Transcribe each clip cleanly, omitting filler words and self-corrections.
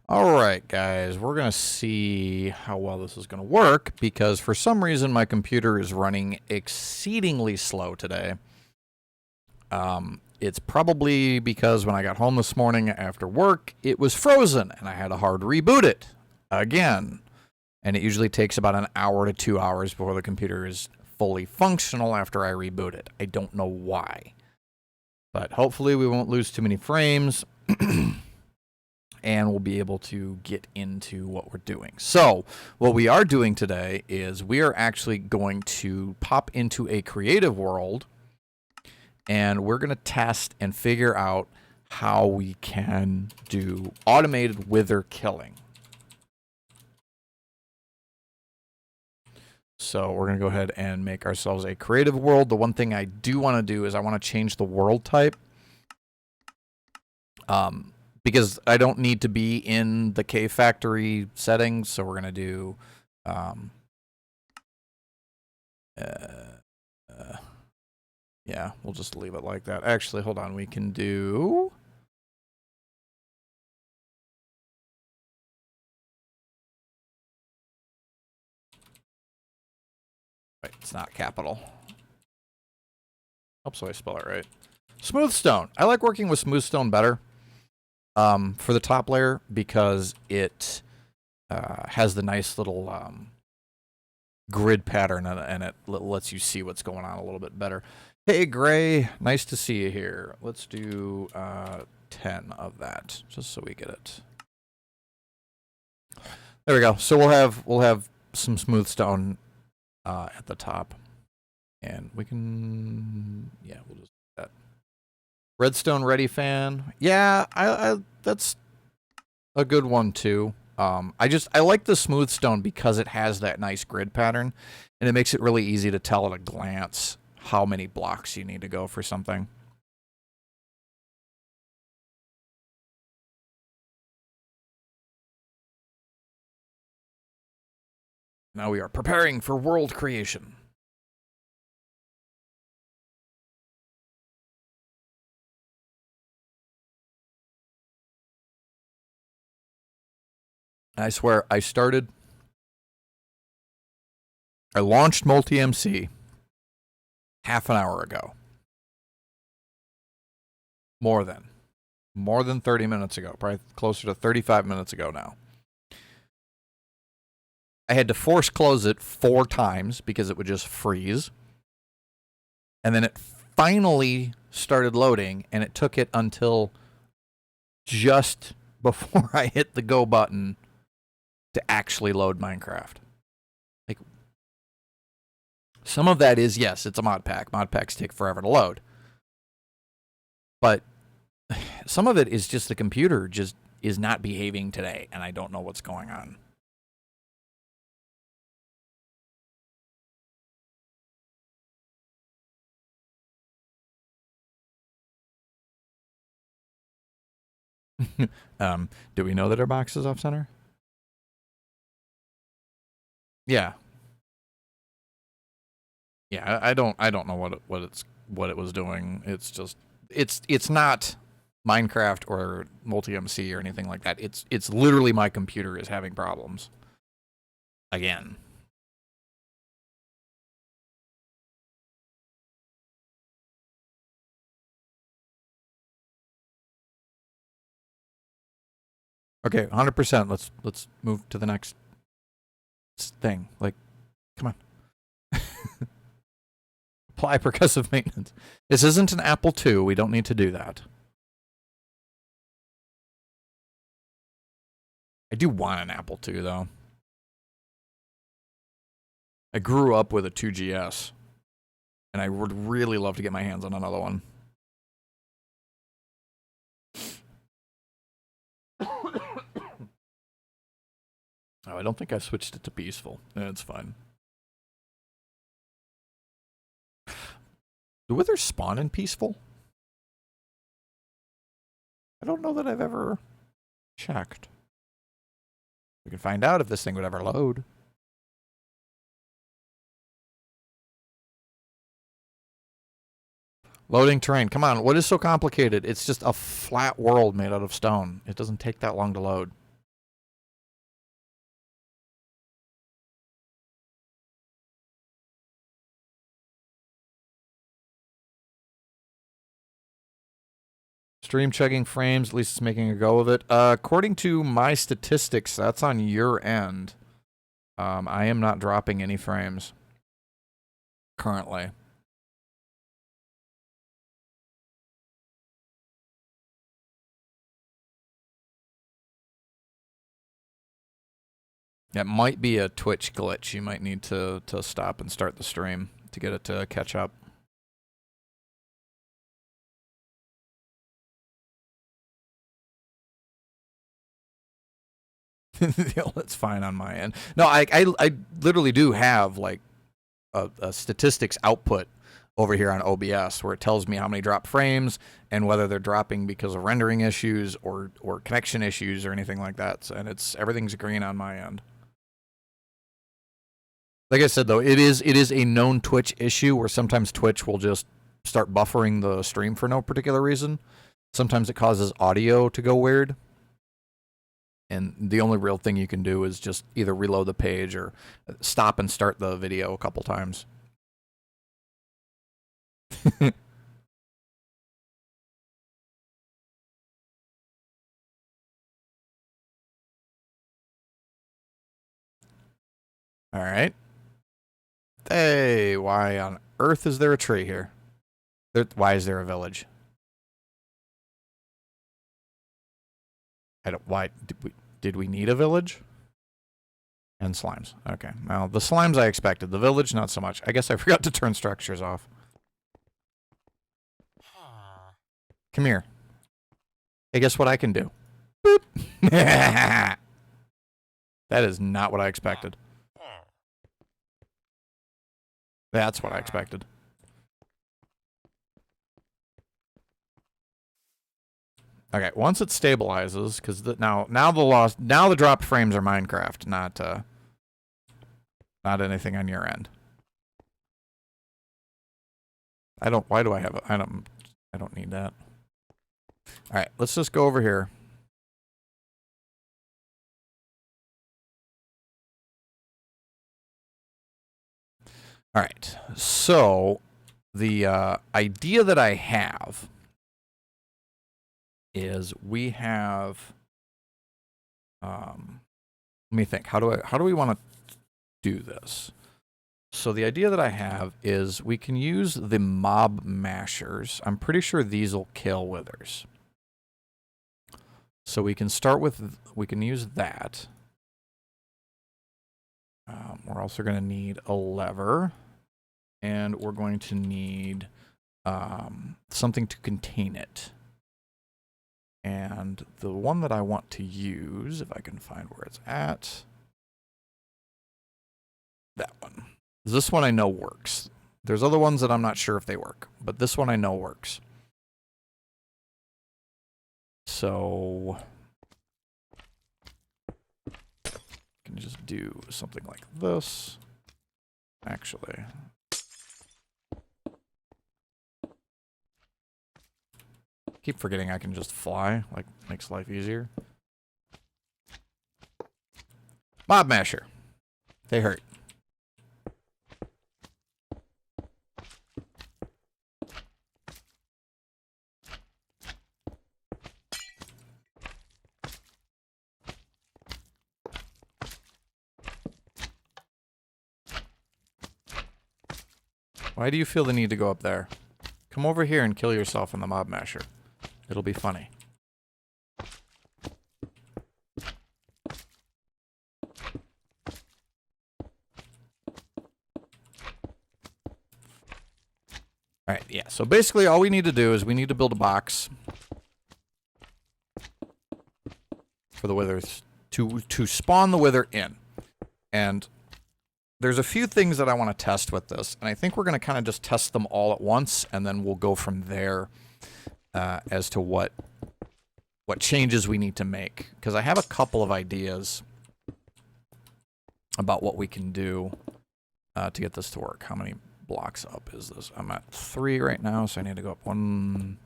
Alright guys, we're going to see how well this is going to work because for some reason my computer is running exceedingly slow today. It's probably because when I got home this morning after work, it was frozen and I had to hard reboot it again. And it usually takes about an hour to 2 hours before the computer is fully functional after I reboot it. I don't know why. But hopefully we won't lose too many frames. And we'll be able to get into what we're doing. So what we are doing today is we are actually going to pop into a creative world, and we're going to test and figure out how we can do automated wither killing. So we're going to go ahead and make ourselves a creative world. The one thing I do want to do is I want to change the world type. Because I don't need to be in the cave factory settings, so we're going to do yeah, we'll just leave it like that. Actually, hold on, we can do wait, it's not capital. Oh, so I spell it right. Smooth stone. I like working with smooth stone better. For the top layer because it has the nice little grid pattern and it lets you see what's going on a little bit better. Hey Gray, nice to see you here. Let's do 10 of that just so we get it. There we go. So we'll have some smooth stone at the top, and we can we'll just do that. Redstone ready fan. Yeah, I that's a good one too. I like the smooth stone because it has that nice grid pattern, and it makes it really easy to tell at a glance how many blocks you need to go for something. Now we are preparing for world creation. I swear, I launched multi-MC half an hour ago. More than 30 minutes ago, probably closer to 35 minutes ago now. I had to force close it 4 times because it would just freeze. And then it finally started loading, and it took it until just before I hit the go button to actually load Minecraft. Like, some of that is, yes, it's a mod pack. Mod packs take forever to load. But some of it is just the computer just is not behaving today, and I don't know what's going on. Do we know that our box is off center? Yeah. Yeah, I don't know what it was doing. It's just it's not Minecraft or multi-MC or anything like that. It's literally my computer is having problems. Again. Okay, 100%. Let's move to the next thing. Like, come on. Apply percussive maintenance. This isn't an Apple II. We don't need to do that. I do want an Apple II, though. I grew up with a 2GS, and I would really love to get my hands on another one. Oh, I don't think I switched it to peaceful. It's fine. Do withers spawn in peaceful? I don't know that I've ever checked. We can find out if this thing would ever load. Loading terrain. Come on, what is so complicated? It's just a flat world made out of stone. It doesn't take that long to load. Stream checking frames, at least it's making a go of it. According to my statistics, that's on your end. I am not dropping any frames currently. It might be a Twitch glitch. You might need to stop and start the stream to get it to catch up. That's fine on my end. No, I literally do have like a statistics output over here on OBS where it tells me how many drop frames and whether they're dropping because of rendering issues or connection issues or anything like that. So, and everything's green on my end. Like I said though, it is a known Twitch issue where sometimes Twitch will just start buffering the stream for no particular reason. Sometimes it causes audio to go weird. And the only real thing you can do is just either reload the page or stop and start the video a couple times. All right. Hey, why on earth is there a tree here? Why is there a village? Why did we need a village? And slimes. Okay. Well, the slimes I expected. The village, not so much. I guess I forgot to turn structures off. Come here. Hey, guess what I can do? Boop. That is not what I expected. That's what I expected. Okay, once it stabilizes, because now the drop frames are Minecraft, not anything on your end. Why do I have I don't need that. All right, let's just go over here. All right, so the idea that I have is we have let me think, how do we want to do this? So the idea that I have is we can use the mob mashers. I'm pretty sure these will kill withers. So we can use that. We're also going to need a lever, and we're going to need something to contain it. And the one that I want to use, if I can find where it's at, that one. This one I know works. There's other ones that I'm not sure if they work, but this one I know works. So I can just do something like this. Actually, keep forgetting I can just fly, like makes life easier. Mob masher. They hurt. Why do you feel the need to go up there? Come over here and kill yourself in the mob masher. It'll be funny. Alright, yeah. So basically all we need to do is we need to build a box for the withers to spawn the wither in. And there's a few things that I want to test with this, and I think we're going to kind of just test them all at once, and then we'll go from there as to what changes we need to make. Because I have a couple of ideas about what we can do to get this to work. How many blocks up is this? I'm at 3 right now, so I need to go up one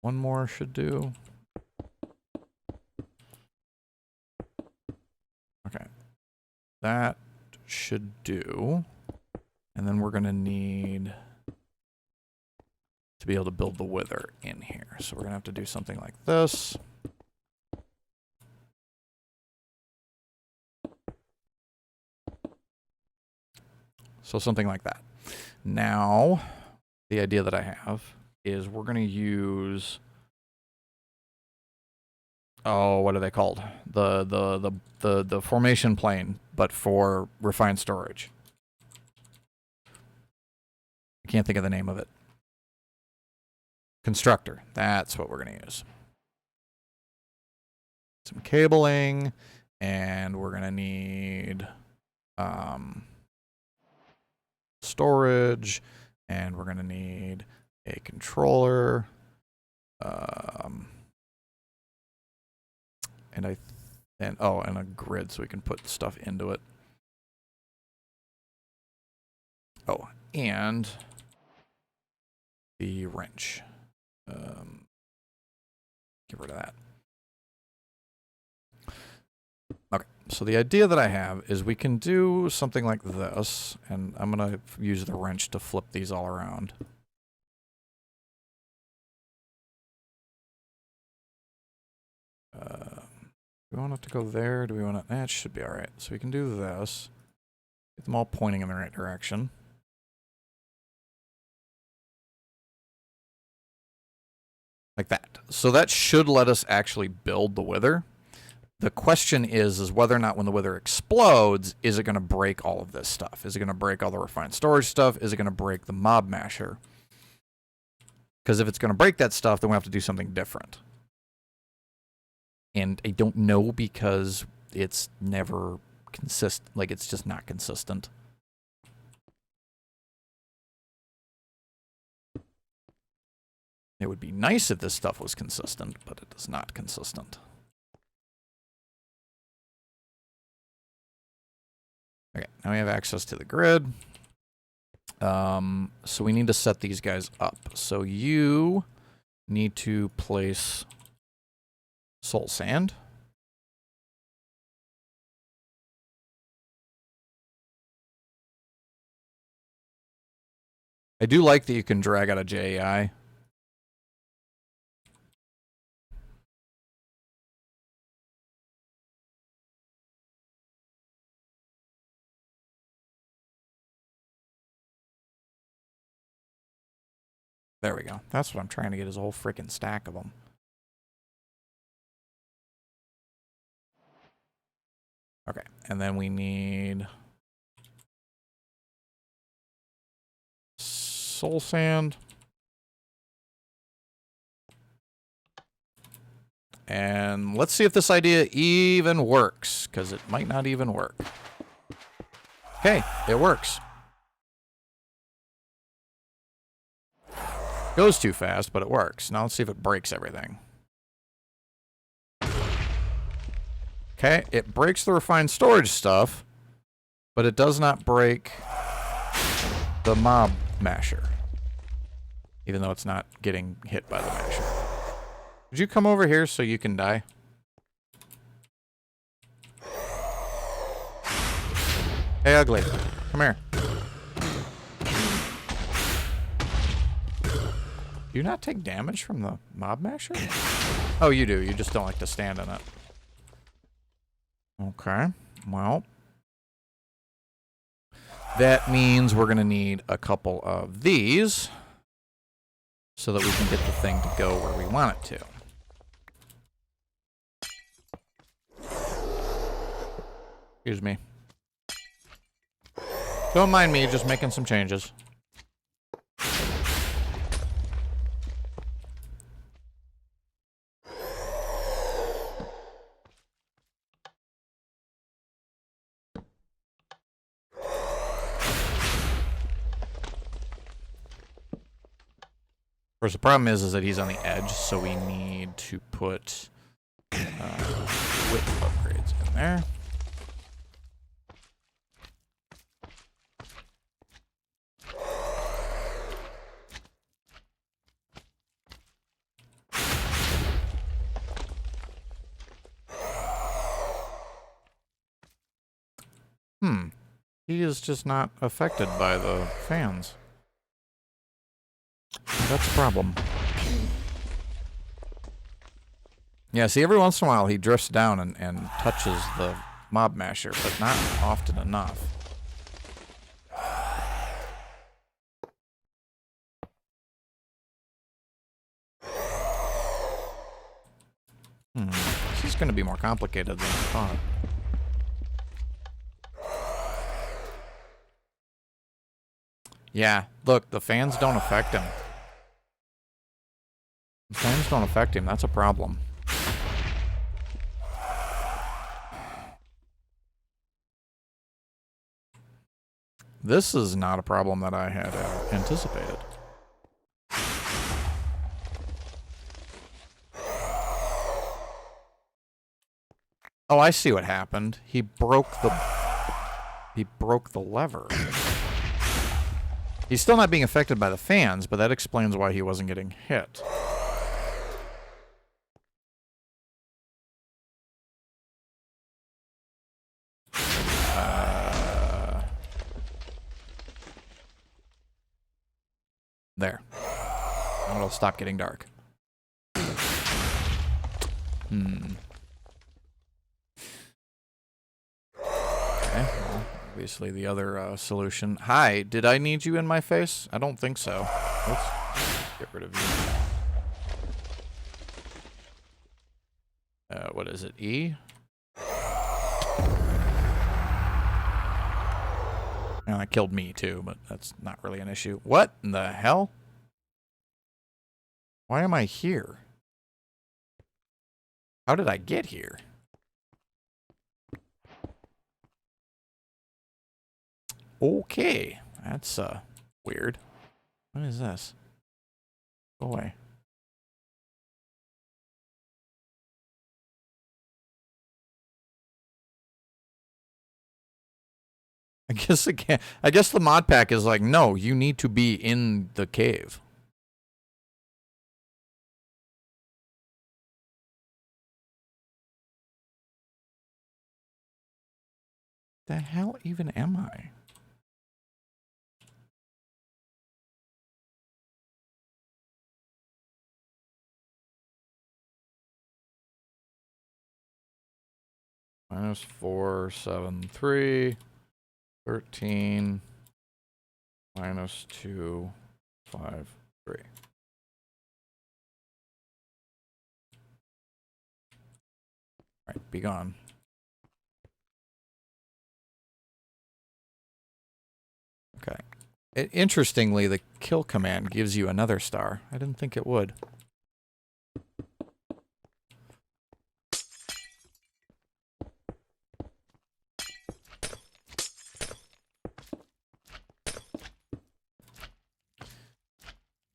more should do. Okay. That should do. And then we're going to need to be able to build the wither in here. So we're going to have to do something like this. So something like that. Now, the idea that I have is we're going to use, oh, what are they called? The formation plane, but for refined storage. I can't think of the name of it. Constructor. That's what we're going to use. Some cabling, and we're going to need storage, and we're going to need a controller, and a grid so we can put stuff into it. Oh, and the wrench. Get rid of that. Okay, so the idea that I have is we can do something like this, and I'm going to use the wrench to flip these all around. Do we want it to go there? Do we want it? That should be all right. So we can do this. Get them all pointing in the right direction. Like that. So that should let us actually build the wither. The question is whether or not when the wither explodes, is it going to break all of this stuff? Is it going to break all the refined storage stuff? Is it going to break the mob masher? Because if it's going to break that stuff, then we have to do something different. And I don't know because it's never consistent. Like, it's just not consistent. It would be nice if this stuff was consistent, but it is not consistent. Okay, now we have access to the grid. So we need to set these guys up. So you need to place soul sand. I do like that you can drag out a JEI. There we go. That's what I'm trying to get, is a whole freaking stack of them. Okay, and then we need soul sand. And let's see if this idea even works, because it might not even work. Okay, it works. Goes too fast, but it works. Now let's see if it breaks everything. Okay, it breaks the refined storage stuff, but it does not break the mob masher. Even though it's not getting hit by the masher. Would you come over here so you can die? Hey, ugly. Come here. Do you not take damage from the mob masher? Oh, you do. You just don't like to stand in it. Okay. Well, that means we're going to need a couple of these so that we can get the thing to go where we want it to. Excuse me. Don't mind me, just making some changes. Of course, the problem is that he's on the edge, so we need to put width upgrades in there. He is just not affected by the fans. That's a problem. Yeah, see, every once in a while he drifts down and touches the mob masher, but not often enough. This is going to be more complicated than I thought. Yeah, look, the fans don't affect him. The fans don't affect him, that's a problem. This is not a problem that I had anticipated. Oh, I see what happened. He broke the lever. He's still not being affected by the fans, but that explains why he wasn't getting hit. There. Now it'll stop getting dark. Okay, well, obviously the other solution. Hi, did I need you in my face? I don't think so. Let's get rid of you. What is it? E? And that killed me too, but that's not really an issue. What in the hell? Why am I here? How did I get here? Okay, that's weird. What is this? Go away. I guess again. I guess the mod pack is like, no, you need to be in the cave. The hell even am I? -473 13 -253. All right, be gone. Okay. Interestingly, the kill command gives you another star. I didn't think it would.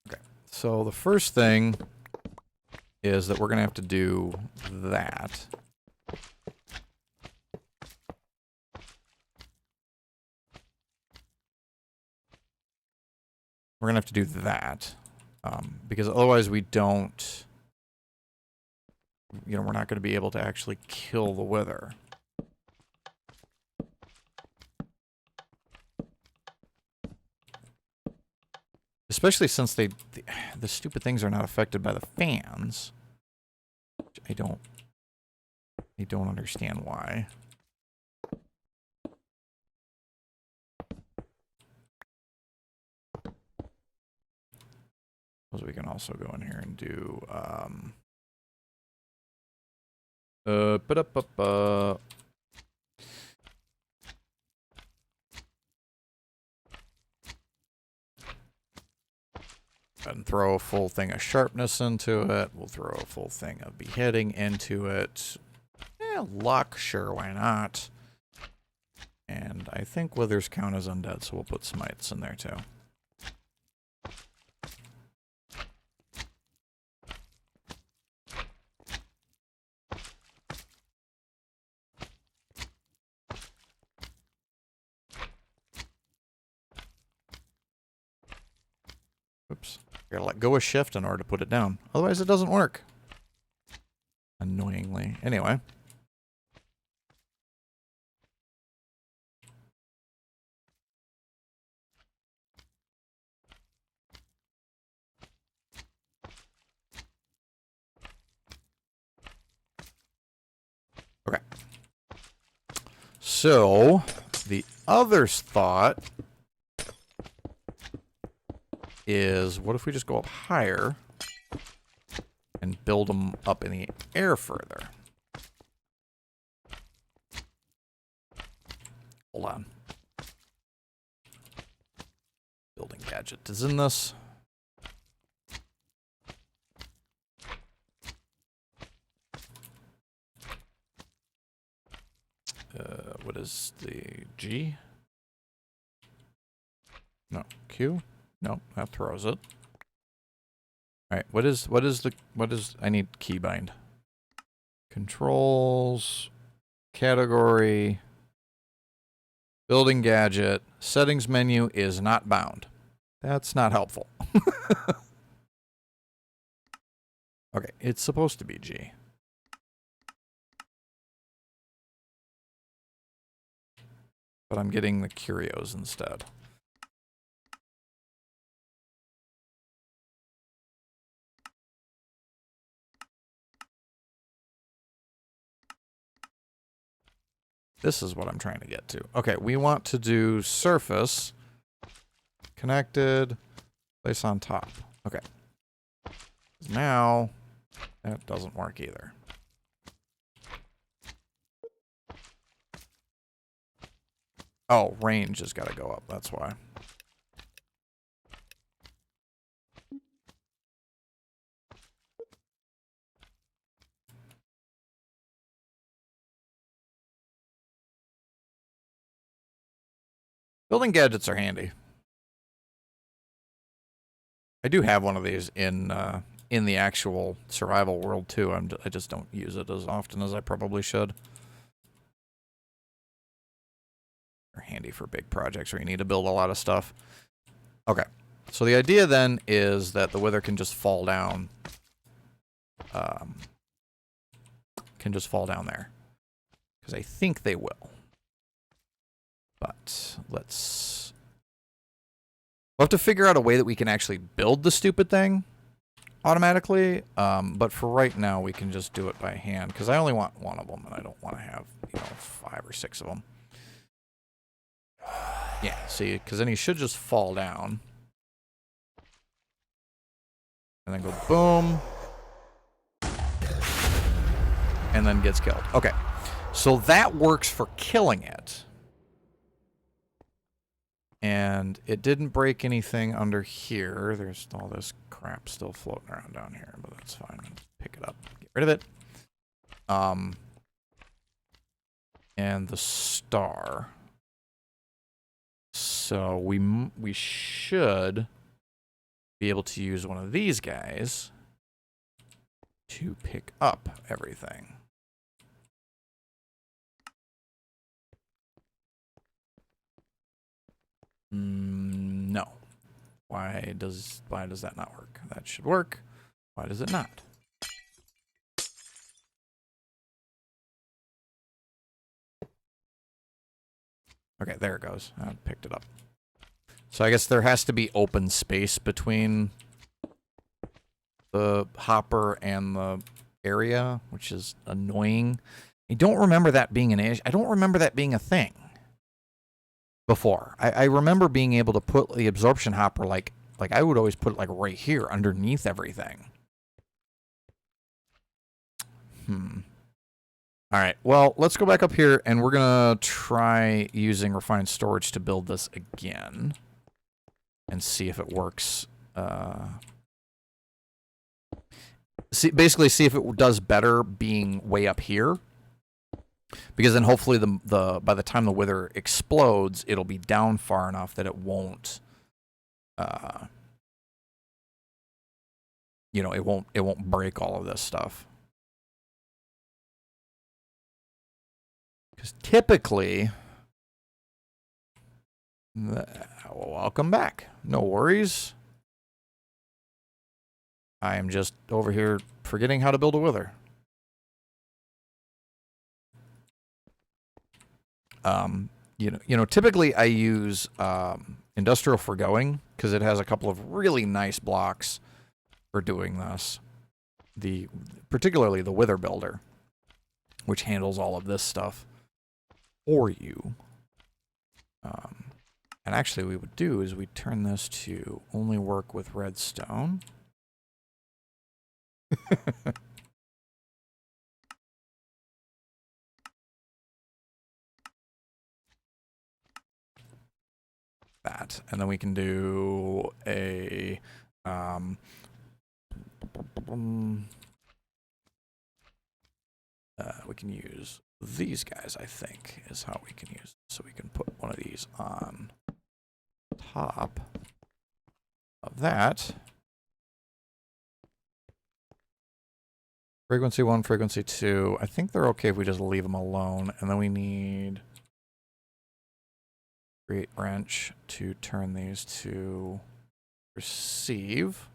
Okay. So the first thing is that we're going to have to do that. We're going to have to do that. Because otherwise we don't... You know, we're not going to be able to actually kill the wither. Especially since the stupid things are not affected by the fans. Which I don't understand why. Suppose we can also go in here and do and throw a full thing of sharpness into it. We'll throw a full thing of beheading into it. Luck, sure, why not? And I think withers count as undead, so we'll put smites in there too. Oops. Gotta let go of shift in order to put it down. Otherwise it doesn't work. Annoyingly. Anyway. So, the other thought is, what if we just go up higher and build them up in the air further? Hold on. Building gadget is in this. What is the G? No, Q? No, that throws it. Alright, what is, I need keybind. Controls, category, building gadget, settings menu is not bound. That's not helpful. Okay, it's supposed to be G. But I'm getting the curios instead. This is what I'm trying to get to. Okay, we want to do surface, connected, place on top. Okay. Now, that doesn't work either. Oh, range has got to go up. That's why. Building gadgets are handy. I do have one of these in the actual survival world too. I just don't use it as often as I probably should. They're handy for big projects where you need to build a lot of stuff. Okay, so the idea then is that the wither can just fall down. Can just fall down there, because I think they will. But we'll have to figure out a way that we can actually build the stupid thing automatically. But for right now, we can just do it by hand, because I only want one of them, and I don't want to have, 5 or 6 of them. Yeah, see, because then he should just fall down. And then go boom. And then gets killed. Okay, so that works for killing it. And it didn't break anything under here. There's all this crap still floating around down here, but that's fine. Pick it up, get rid of it. And the star. So we should be able to use one of these guys to pick up everything. No. Why does that not work? That should work. Why does it not? Okay, there it goes. I picked it up. So I guess there has to be open space between the hopper and the area, which is annoying. I don't remember that being an issue. I don't remember that being a thing before. I remember being able to put the absorption hopper like I would always put it like right here underneath everything. All right, well, let's go back up here, and we're going to try using refined storage to build this again and see if it works. Basically see if it does better being way up here, because then hopefully by the time the wither explodes, it'll be down far enough that it won't, it won't break all of this stuff. Because typically, welcome back. No worries. I am just over here forgetting how to build a wither. Typically I use industrial forgoing because it has a couple of really nice blocks for doing this. Particularly the wither builder, which handles all of this stuff. for you. And actually we would do is we turn this to only work with redstone. That. And then we can do a we can use these guys, I think, is how we can use it. So we can put one of these on top of that. Frequency 1, frequency 2. I think they're okay if we just leave them alone. And then we need create wrench to turn these to receive.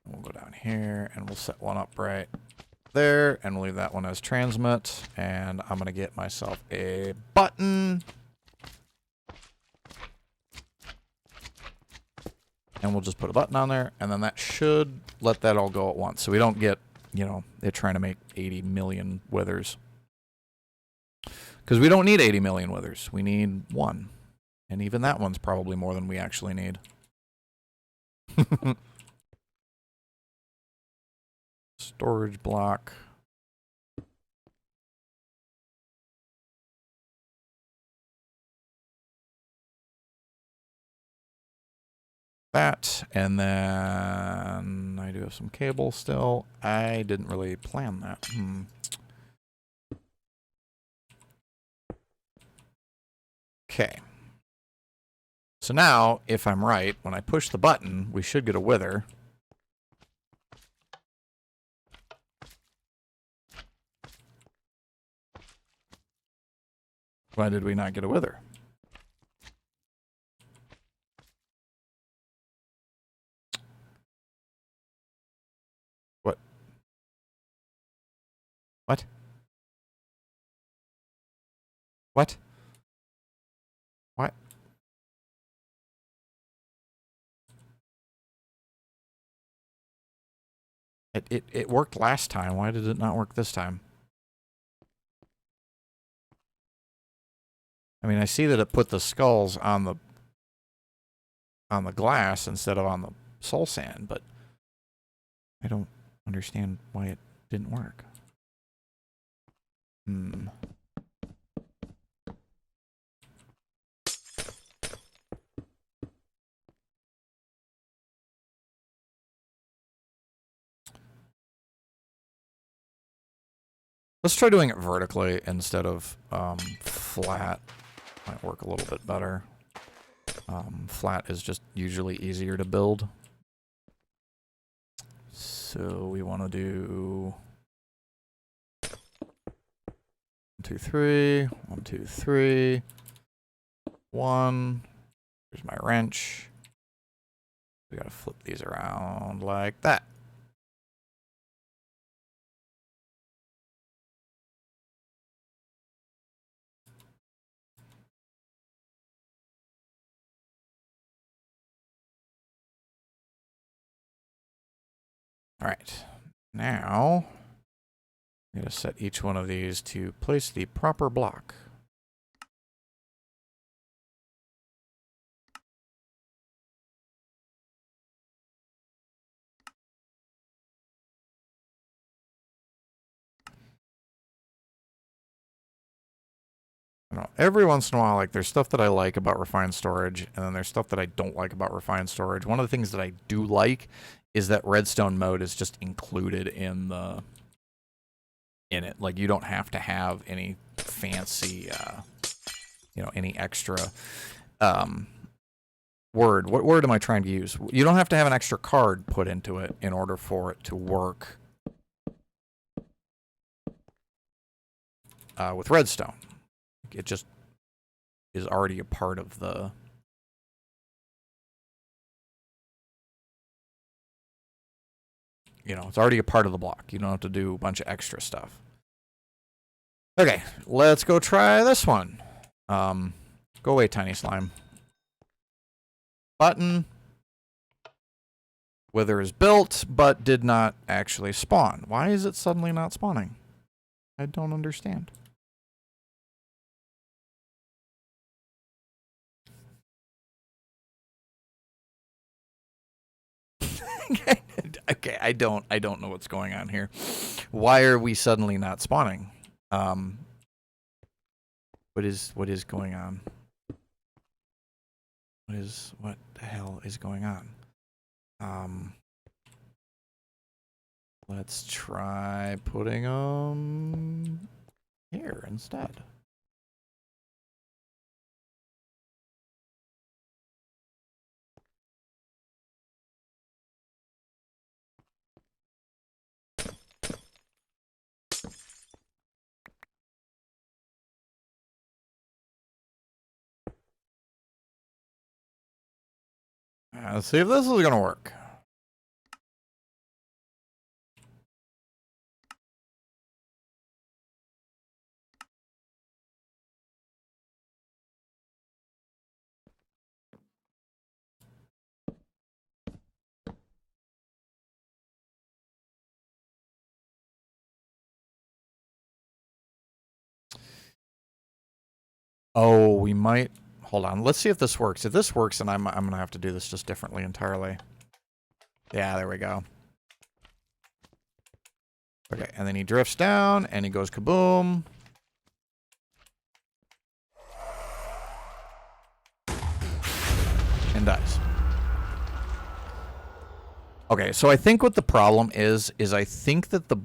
We'll go down here and we'll set one up right there and we'll leave that one as transmit. And I'm going to get myself a button. And we'll just put a button on there and then that should let that all go at once. So we don't get, you know, it trying to make 80 million withers. Because we don't need 80 million withers. We need one. And even that one's probably more than we actually need. Storage block. That, and then I do have some cable still. I didn't really plan that. Okay. So now, if I'm right, when I push the button, we should get a wither. Why did we not get a wither? What? What? What? What? It worked last time. Why did it not work this time? I mean, I see that it put the skulls on the glass instead of on the soul sand, but I don't understand why it didn't work. Let's try doing it vertically instead of flat. Might work a little bit better. Flat is just usually easier to build. So we want to do 1, 2, 3, 1, 2, 3, 1. Here's my wrench. We gotta flip these around like that. All right, now I'm going to set each one of these to place the proper block. Every once in a while, like, there's stuff that I like about refined storage, and then there's stuff that I don't like about refined storage. One of the things that I do like is that redstone mode is just included in it. Like, you don't have to have any fancy, you know, any extra word. What word am I trying to use? You don't have to have an extra card put into it in order for it to work with redstone. It just is already a part of the... You know, it's already a part of the block. You don't have to do a bunch of extra stuff. Okay, let's go try this one. Go away, tiny slime. Button. Wither is built, but did not actually spawn. Why is it suddenly not spawning? I don't understand. Okay, I don't know what's going on here. Why are we suddenly not spawning? What is going on? What the hell is going on? Let's try putting them here instead. Let's see if this is gonna work. Oh, we might. Hold on. Let's see if this works. If this works, then I'm gonna have to do this just differently entirely. Yeah, there we go. Okay, and then he drifts down, and he goes kaboom. And dies. Okay, so I think what the problem is I think that the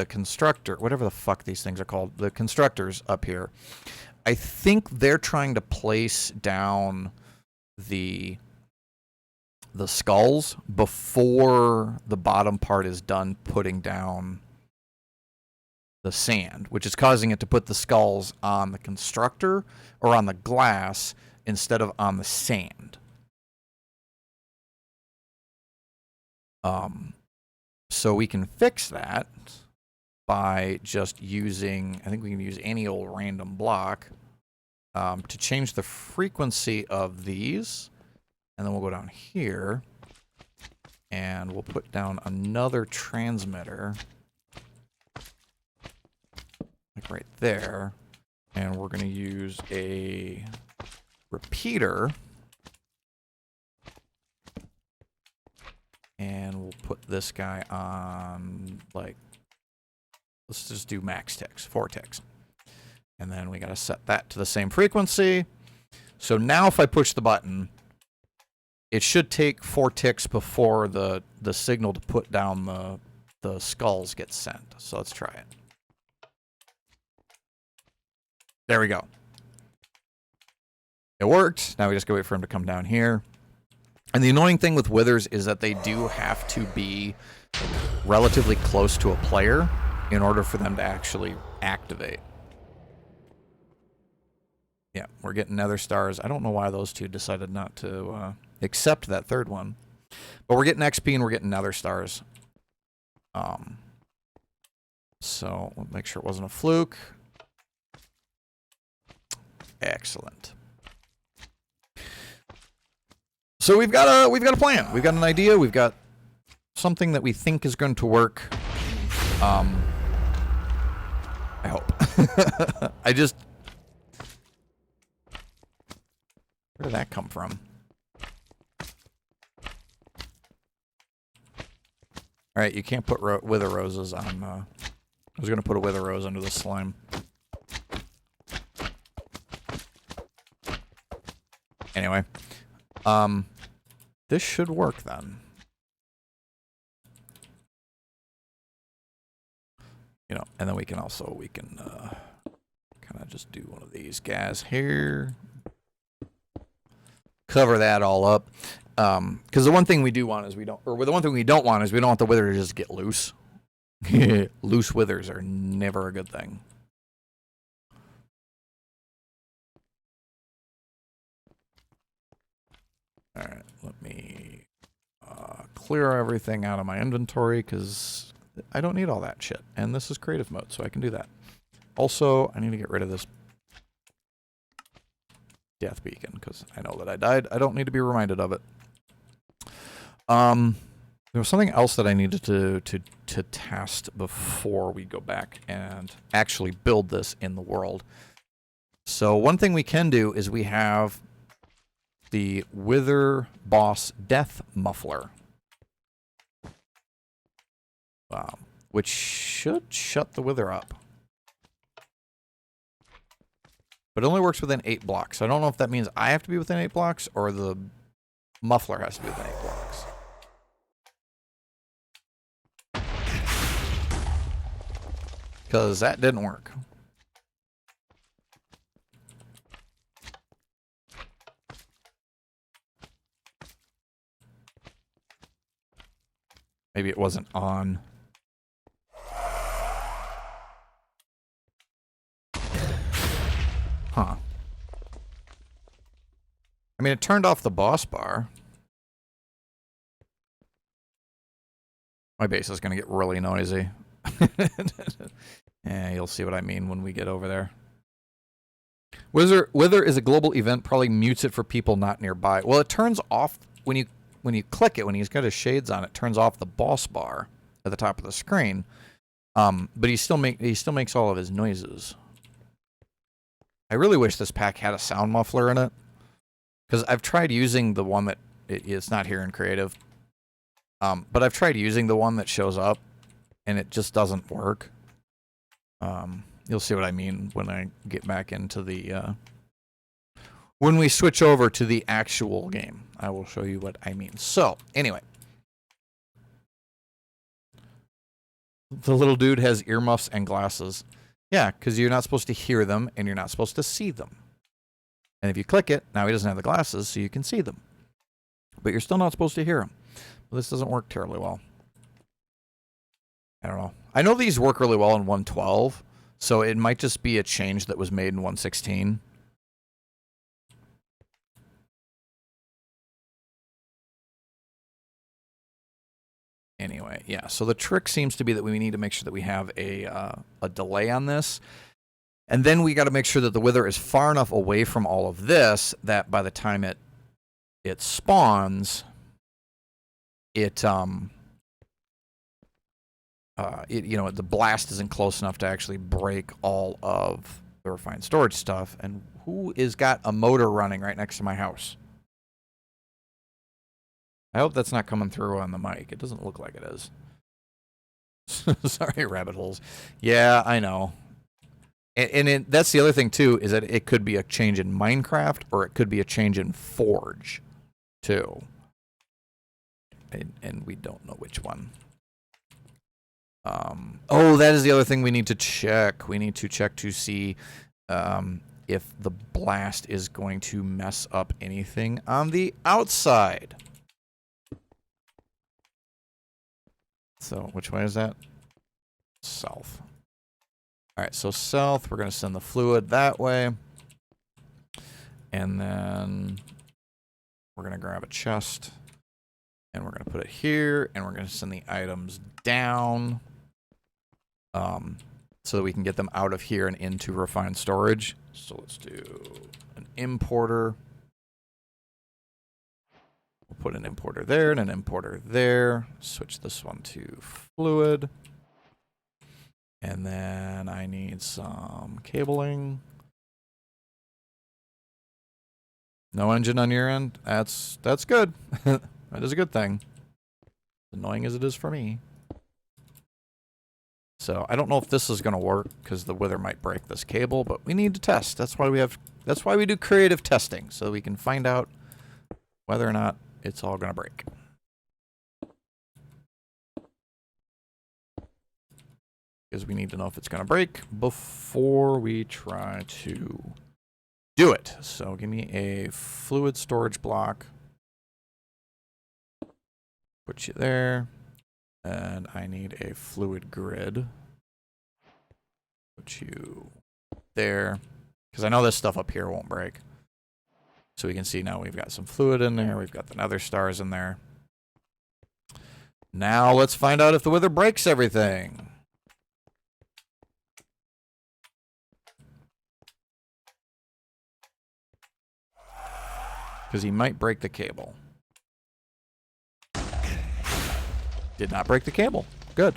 constructor, whatever the fuck these things are called, the constructors up here, I think they're trying to place down the skulls before the bottom part is done putting down the sand, which is causing it to put the skulls on the constructor or on the glass instead of on the sand. So we can fix that by just using, I think we can use any old random block to change the frequency of these. And then we'll go down here and we'll put down another transmitter like right there. And we're going to use a repeater. And we'll put this guy on, like, let's just do max ticks, 4 ticks. And then we got to set that to the same frequency. So now if I push the button, it should take 4 ticks before the signal to put down the skulls gets sent. So let's try it. There we go. It worked. Now we just gotta wait for him to come down here. And the annoying thing with withers is that they do have to be relatively close to a player in order for them to actually activate. Yeah, we're getting nether stars. I don't know why those two decided not to accept that third one. But we're getting XP and we're getting nether stars. So we'll make sure it wasn't a fluke. Excellent. So we've got a plan. We've got an idea. We've got something that we think is going to work. I hope. Where did that come from? All right, you can't put wither roses on. I was going to put a wither rose under the slime. Anyway, this should work then. You know, and then we can kind of just do one of these guys here. Cover that all up. Because the one thing we do want is the one thing we don't want is we don't want the wither to just get loose. Loose withers are never a good thing. All right, let me clear everything out of my inventory because I don't need all that shit. And this is creative mode, so I can do that. Also, I need to get rid of this death beacon because I know that I died. I don't need to be reminded of it. There was something else that I needed to test before we go back and actually build this in the world. So one thing we can do is we have the Wither Boss Death Muffler, which should shut the Wither up. But it only works within 8 blocks. I don't know if that means I have to be within 8 blocks or the muffler has to be within 8 blocks. Because that didn't work. Maybe it wasn't on. Huh. I mean, it turned off the boss bar. My base is going to get really noisy. Yeah, you'll see what I mean when we get over there. Wither is a global event, probably mutes it for people not nearby. Well, it turns off when you click it, when he's got his shades on, it turns off the boss bar at the top of the screen. But he still makes all of his noises. I really wish this pack had a sound muffler in it, because I've tried using the one that it's not here in creative. But I've tried using the one that shows up, and it just doesn't work. You'll see what I mean when I get back into the when we switch over to the actual game. I will show you what I mean. So, anyway. The little dude has earmuffs and glasses. Yeah, because you're not supposed to hear them, and you're not supposed to see them. And if you click it, now he doesn't have the glasses, so you can see them. But you're still not supposed to hear them. Well, this doesn't work terribly well. I don't know. I know these work really well in 1.12, so it might just be a change that was made in 1.16. Anyway, yeah, so the trick seems to be that we need to make sure that we have a delay on this. And then we got to make sure that the Wither is far enough away from all of this that by the time it spawns, the blast isn't close enough to actually break all of the refined storage stuff. And who is got a motor running right next to my house? I hope that's not coming through on the mic. It doesn't look like it is. Sorry, rabbit holes. Yeah, I know. And that's the other thing, too, is that it could be a change in Minecraft or it could be a change in Forge, too. And we don't know which one. Oh, that is the other thing we need to check. We need to check to see if the blast is going to mess up anything on the outside. So, which way is that? South. All right, so south, we're going to send the fluid that way. And then we're going to grab a chest. And we're going to put it here. And we're going to send the items down. So that we can get them out of here and into refined storage. So let's do an importer. We'll put an importer there and an importer there. Switch this one to fluid. And then I need some cabling. No engine on your end? That's good. That is a good thing. Annoying as it is for me. So I don't know if this is going to work because the Wither might break this cable, but we need to test. That's why we do creative testing, so we can find out whether or not it's all going to break. Because we need to know if it's going to break before we try to do it. So give me a fluid storage block. Put you there. And I need a fluid grid. Put you there. Because I know this stuff up here won't break. So we can see now we've got some fluid in there. We've got the nether stars in there. Now let's find out if the Wither breaks everything. Because he might break the cable. Did not break the cable. Good.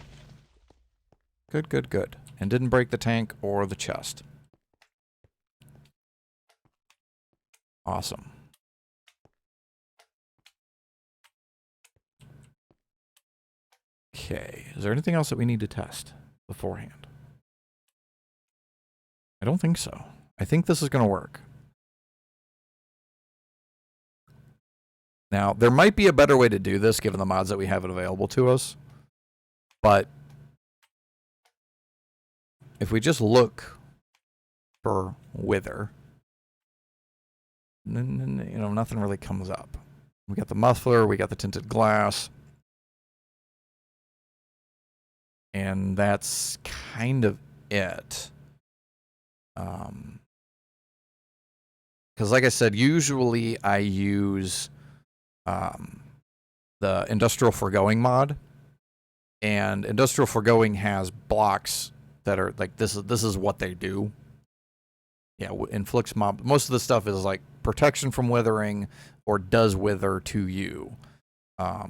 Good, good, good. And didn't break the tank or the chest. Awesome. Okay. Is there anything else that we need to test beforehand? I don't think so. I think this is going to work. Now, there might be a better way to do this given the mods that we have available to us. But if we just look for wither, then, you know, nothing really comes up. We got the muffler, we got the tinted glass. And that's kind of it. Because like I said, usually I use the Industrial Foregoing mod. And Industrial Foregoing has blocks that are like, this is what they do. Yeah, inflicts mob. Most of the stuff is like protection from withering or does wither to you. Oh,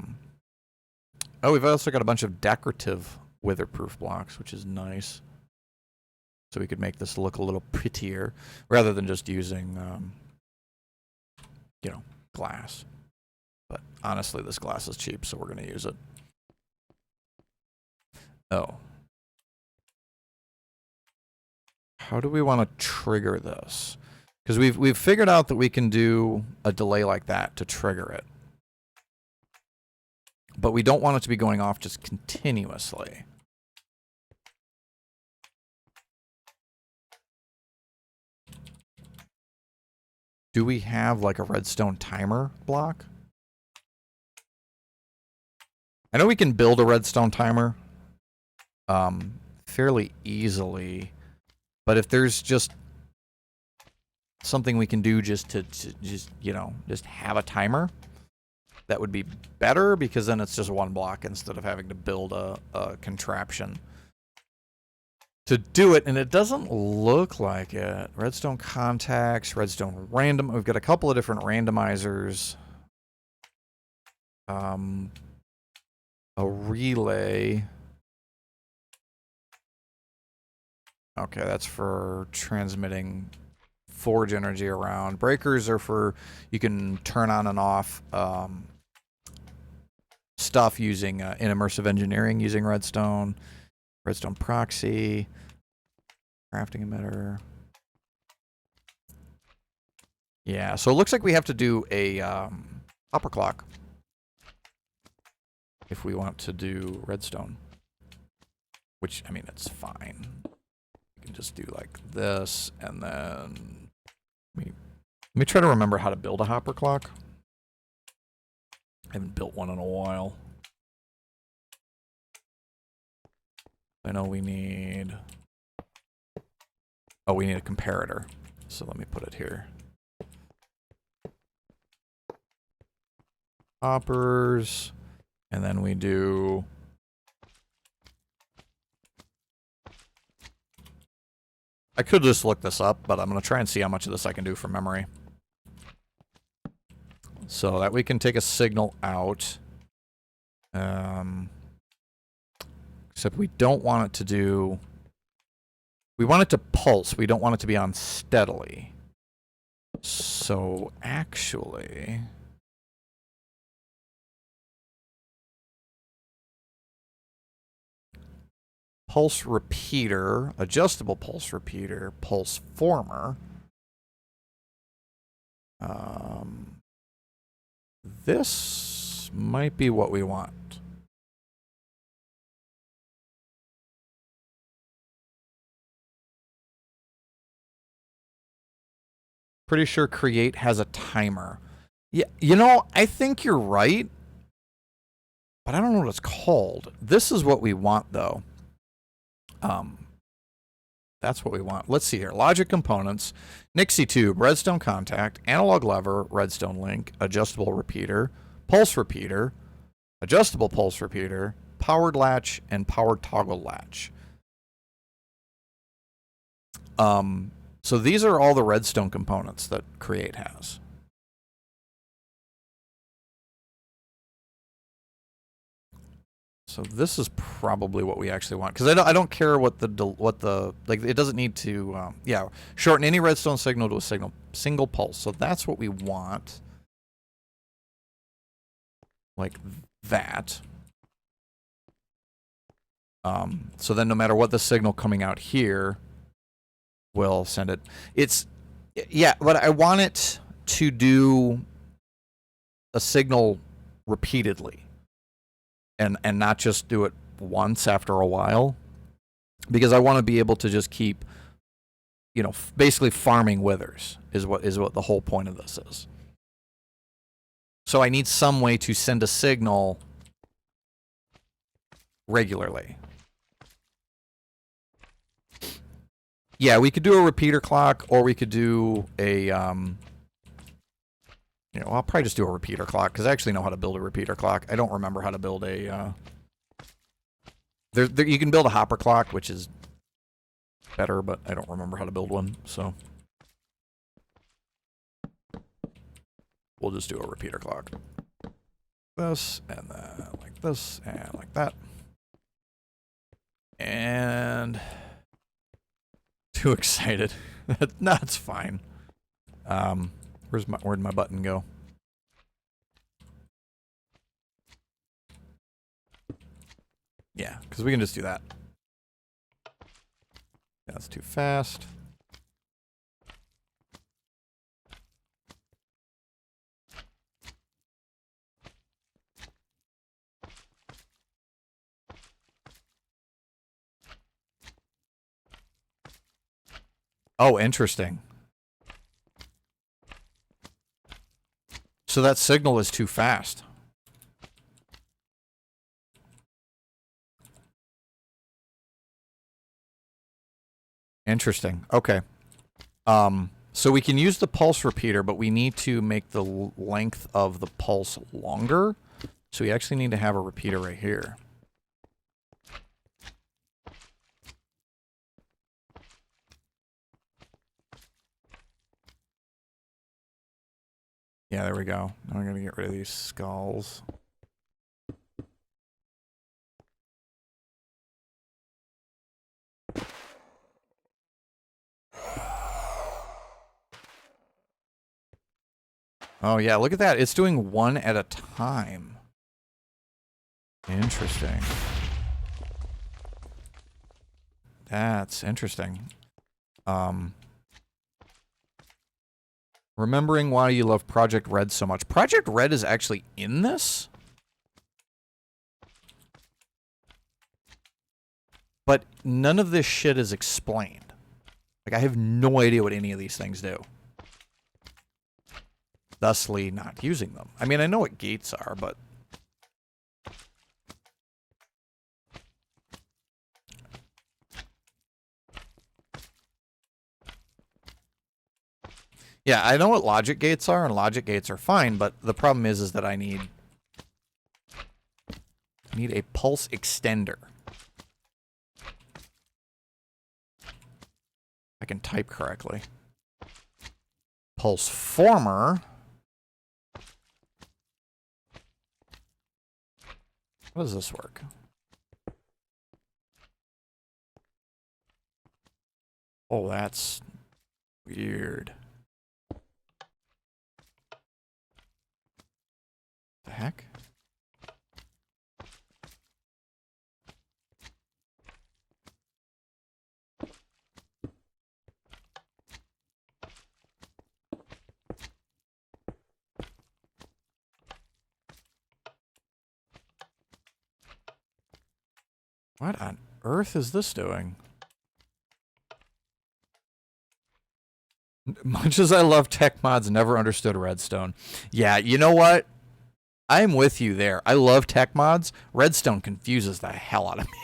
we've also got a bunch of decorative witherproof blocks, which is nice. So we could make this look a little prettier rather than just using, you know, glass. But honestly, this glass is cheap, so we're going to use it. Oh. How do we want to trigger this? Because we've figured out that we can do a delay like that to trigger it. But we don't want it to be going off just continuously. Do we have like a redstone timer block? I know we can build a redstone timer fairly easily, but if there's just something we can do just to just, you know, just have a timer, that would be better, because then it's just one block instead of having to build a contraption to do it. And it doesn't look like it. Redstone contacts, redstone random. We've got a couple of different randomizers. A relay. Okay, that's for transmitting forge energy around. Breakers are for, you can turn on and off stuff using in immersive engineering using redstone. Redstone proxy. Crafting emitter. Yeah, so it looks like we have to do a hopper clock if we want to do redstone. Which, I mean, it's fine. You can just do like this, and then let me try to remember how to build a hopper clock. I haven't built one in a while. I know we need... Oh, we need a comparator. So let me put it here. Hoppers. And then we do... I could just look this up, but I'm going to try and see how much of this I can do from memory. So that we can take a signal out. Except we don't want it to do... We want it to pulse. We don't want it to be on steadily. So actually... Pulse repeater, adjustable pulse repeater, pulse former. This might be what we want. Pretty sure create has a timer. Yeah, you know, I think you're right, but I don't know what it's called. This is what we want, though. That's what we want. Let's see here. Logic components, Nixie tube, redstone contact, analog lever, redstone link, adjustable repeater, pulse repeater, adjustable pulse repeater, powered latch, and powered toggle latch. So these are all the redstone components that Create has. So this is probably what we actually want, because I don't care what the like, it doesn't need to yeah, shorten any redstone signal to a single pulse. So that's what we want, like that. So then no matter what the signal coming out here, we'll send it. It's, yeah, but I want it to do a signal repeatedly. And not just do it once after a while, because I want to be able to just keep, you know, basically farming withers is what the whole point of this is. So I need some way to send a signal regularly. Yeah, we could do a repeater clock, or we could do a you know, I'll probably just do a repeater clock, because I actually know how to build a repeater clock. I don't remember how to build a... you can build a hopper clock, which is better, but I don't remember how to build one, so... We'll just do a repeater clock. This, and then like this, and like that. And... Too excited. No, it's fine. Where'd my button go? Yeah, because we can just do that. That's too fast. Oh, interesting. So that signal is too fast. Interesting. Okay. So we can use the pulse repeater, but we need to make the length of the pulse longer. So we actually need to have a repeater right here. Yeah, there we go. Now I'm going to get rid of these skulls. Oh, yeah, look at that. It's doing one at a time. Interesting. That's interesting. Remembering why you love Project Red so much. Project Red is actually in this? But none of this shit is explained. Like, I have no idea what any of these things do. Thusly, not using them. I mean, I know what gates are, but... Yeah, I know what logic gates are, and logic gates are fine, but the problem is that I need a pulse extender. I can type correctly. Pulse former. How does this work? Oh, that's weird. The heck? What on earth is this doing? Much as I love tech mods, never understood redstone. Yeah, you know what? I'm with you there. I love tech mods. Redstone confuses the hell out of me,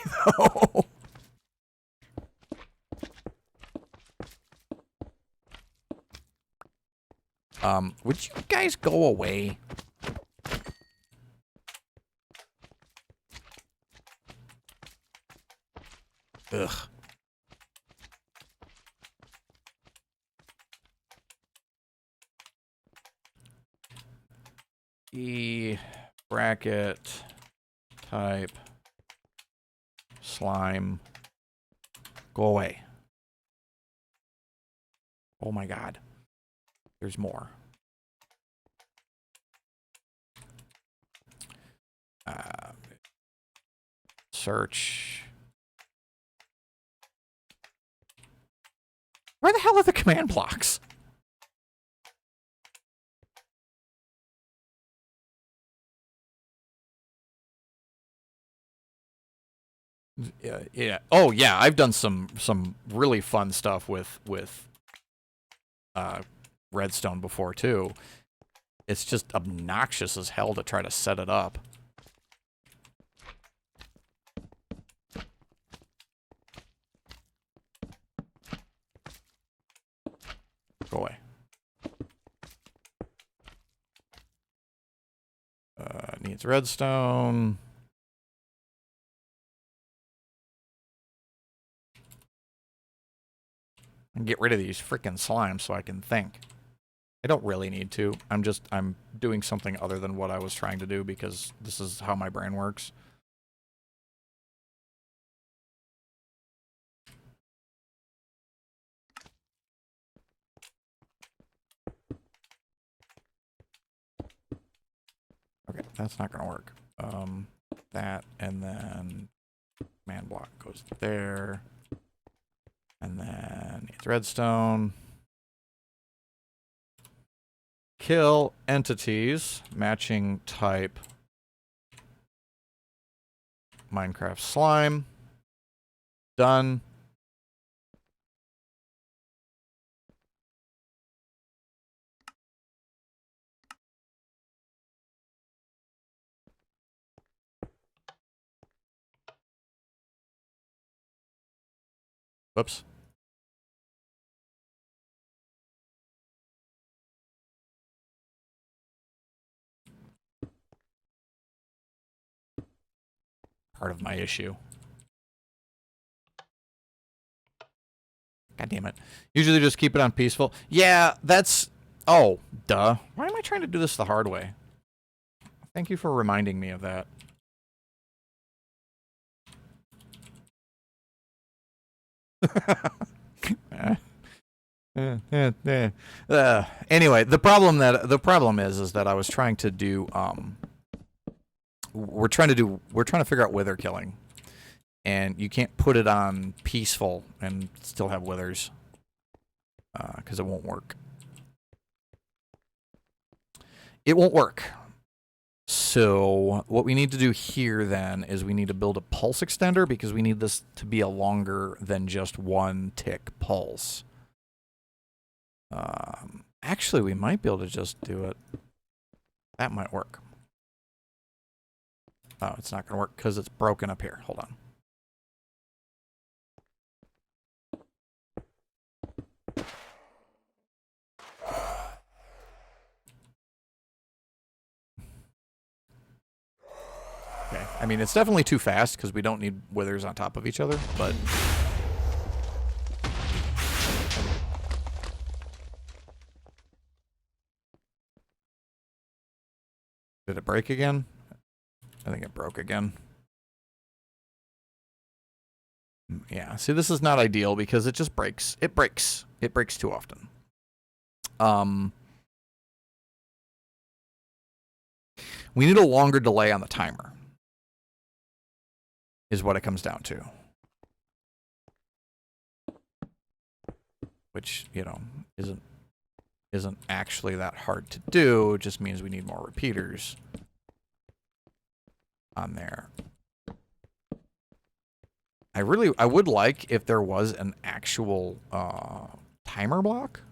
though. Would you guys go away? Ugh. E bracket type slime, go away. Oh my god. There's more. Search. Where the hell are the command blocks? Yeah. Oh yeah, I've done some really fun stuff with redstone before too. It's just obnoxious as hell to try to set it up. Go away. Needs redstone. And get rid of these freaking slimes so I can think. I don't really need to. I'm doing something other than what I was trying to do because this is how my brain works. Okay, that's not gonna work. That and then man block goes there. And then needs redstone. Kill entities matching type Minecraft slime. Done. Whoops. Part of my issue. God damn it. Usually just keep it on peaceful. Yeah, that's... Oh, duh. Why am I trying to do this the hard way? Thank you for reminding me of that. Anyway, the problem is that I was trying to do we're trying to figure out wither killing, and you can't put it on peaceful and still have withers because it won't work. It won't work. So what we need to do here then is we need to build a pulse extender because we need this to be a longer than just one tick pulse. Actually, we might be able to just do it. That might work. Oh, it's not going to work because it's broken up here. Hold on. Okay. I mean, it's definitely too fast because we don't need withers on top of each other, but... Did it break again? I think it broke again. Yeah, see, this is not ideal because it just breaks. It breaks. It breaks too often. We need a longer delay on the timer, is what it comes down to. Which, you know, isn't actually that hard to do. It just means we need more repeaters on there. I would like if there was an actual timer block.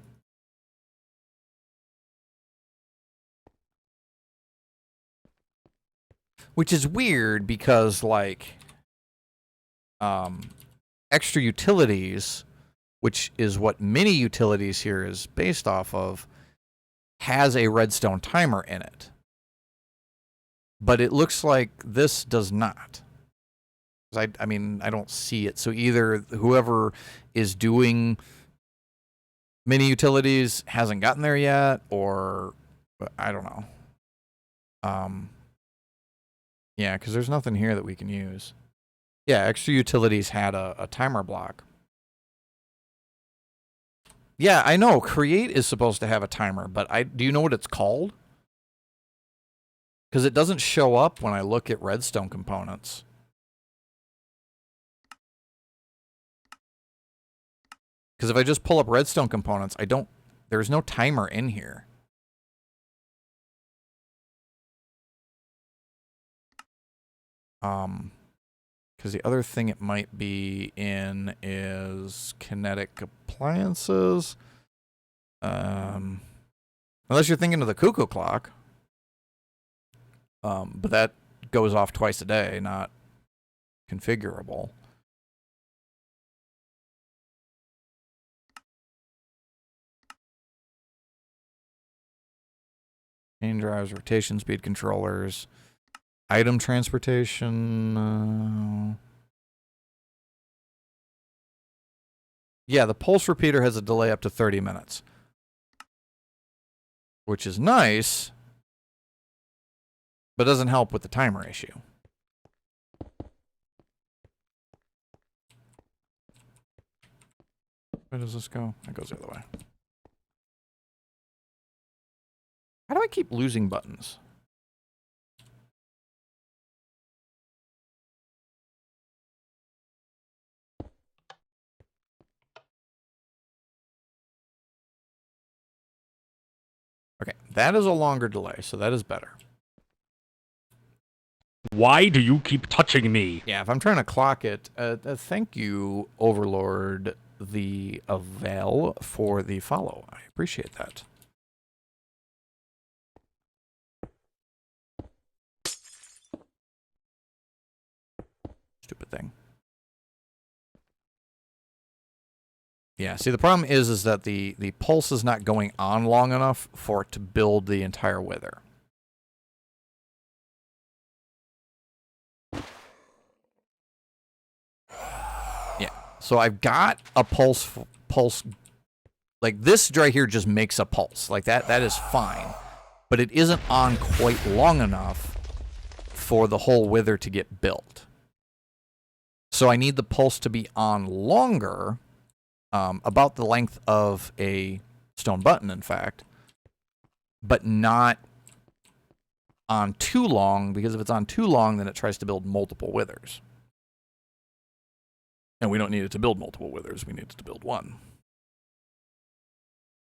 Which is weird because, like, extra utilities, which is what mini utilities here is based off of, has a redstone timer in it. But it looks like this does not. I mean, I don't see it. So either whoever is doing mini utilities hasn't gotten there yet, or I don't know. Yeah, because there's nothing here that we can use. Yeah, extra utilities had a timer block. Yeah, I know. Create is supposed to have a timer, but do you know what it's called? Because it doesn't show up when I look at redstone components. Because if I just pull up redstone components, there's no timer in here. Because the other thing it might be in is kinetic appliances. Unless you're thinking of the cuckoo clock. But that goes off twice a day, not configurable. Chain drives, rotation speed controllers, item transportation. Yeah, the pulse repeater has a delay up to 30 minutes. Which is nice, but doesn't help with the timer issue. Where does this go? It goes the other way. How do I keep losing buttons? Okay, that is a longer delay, so that is better. Why do you keep touching me? Yeah, if I'm trying to clock it, thank you, Overlord the Avail, for the follow. I appreciate that. Stupid thing. Yeah, see, the problem is that the pulse is not going on long enough for it to build the entire wither. Yeah, so I've got a pulse, like this right here just makes a pulse. Like that is fine, but it isn't on quite long enough for the whole wither to get built. So I need the pulse to be on longer, about the length of a stone button, in fact, but not on too long, because if it's on too long, then it tries to build multiple withers. And we don't need it to build multiple withers, we need it to build one.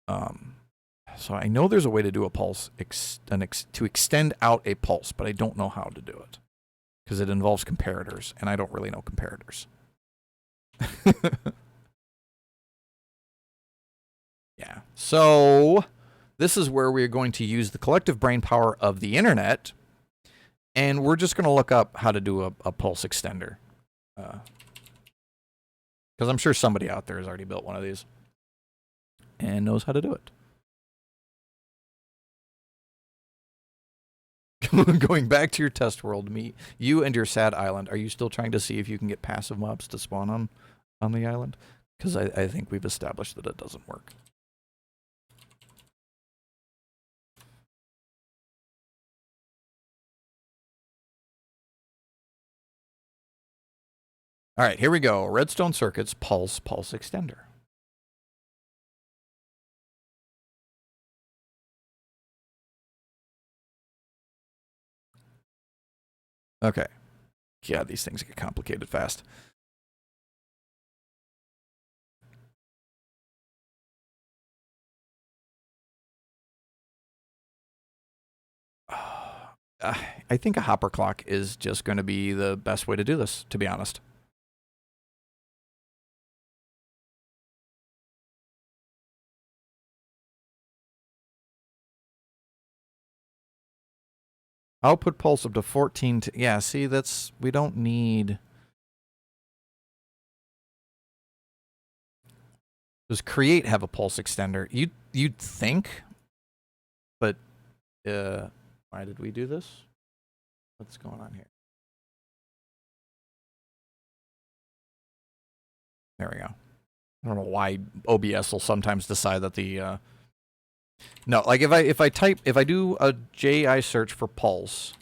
So I know there's a way to do a pulse, to extend out a pulse, but I don't know how to do it. Because it involves comparators, and I don't really know comparators. Yeah, so this is where we're going to use the collective brain power of the internet, and we're just going to look up how to do a pulse extender. Because I'm sure somebody out there has already built one of these and knows how to do it. Going back to your test world, you and your sad island, are you still trying to see if you can get passive mobs to spawn on the island? Because I think we've established that it doesn't work. All right, here we go. Redstone circuits, pulse extender. Okay. Yeah, these things get complicated fast. I think a hopper clock is just going to be the best way to do this, to be honest. Output pulse up to 14. Yeah, see, we don't need. Does create have a pulse extender? You'd think, but why did we do this? What's going on here? There we go. I don't know why OBS will sometimes decide that the no, like if I do a JI search for pulse,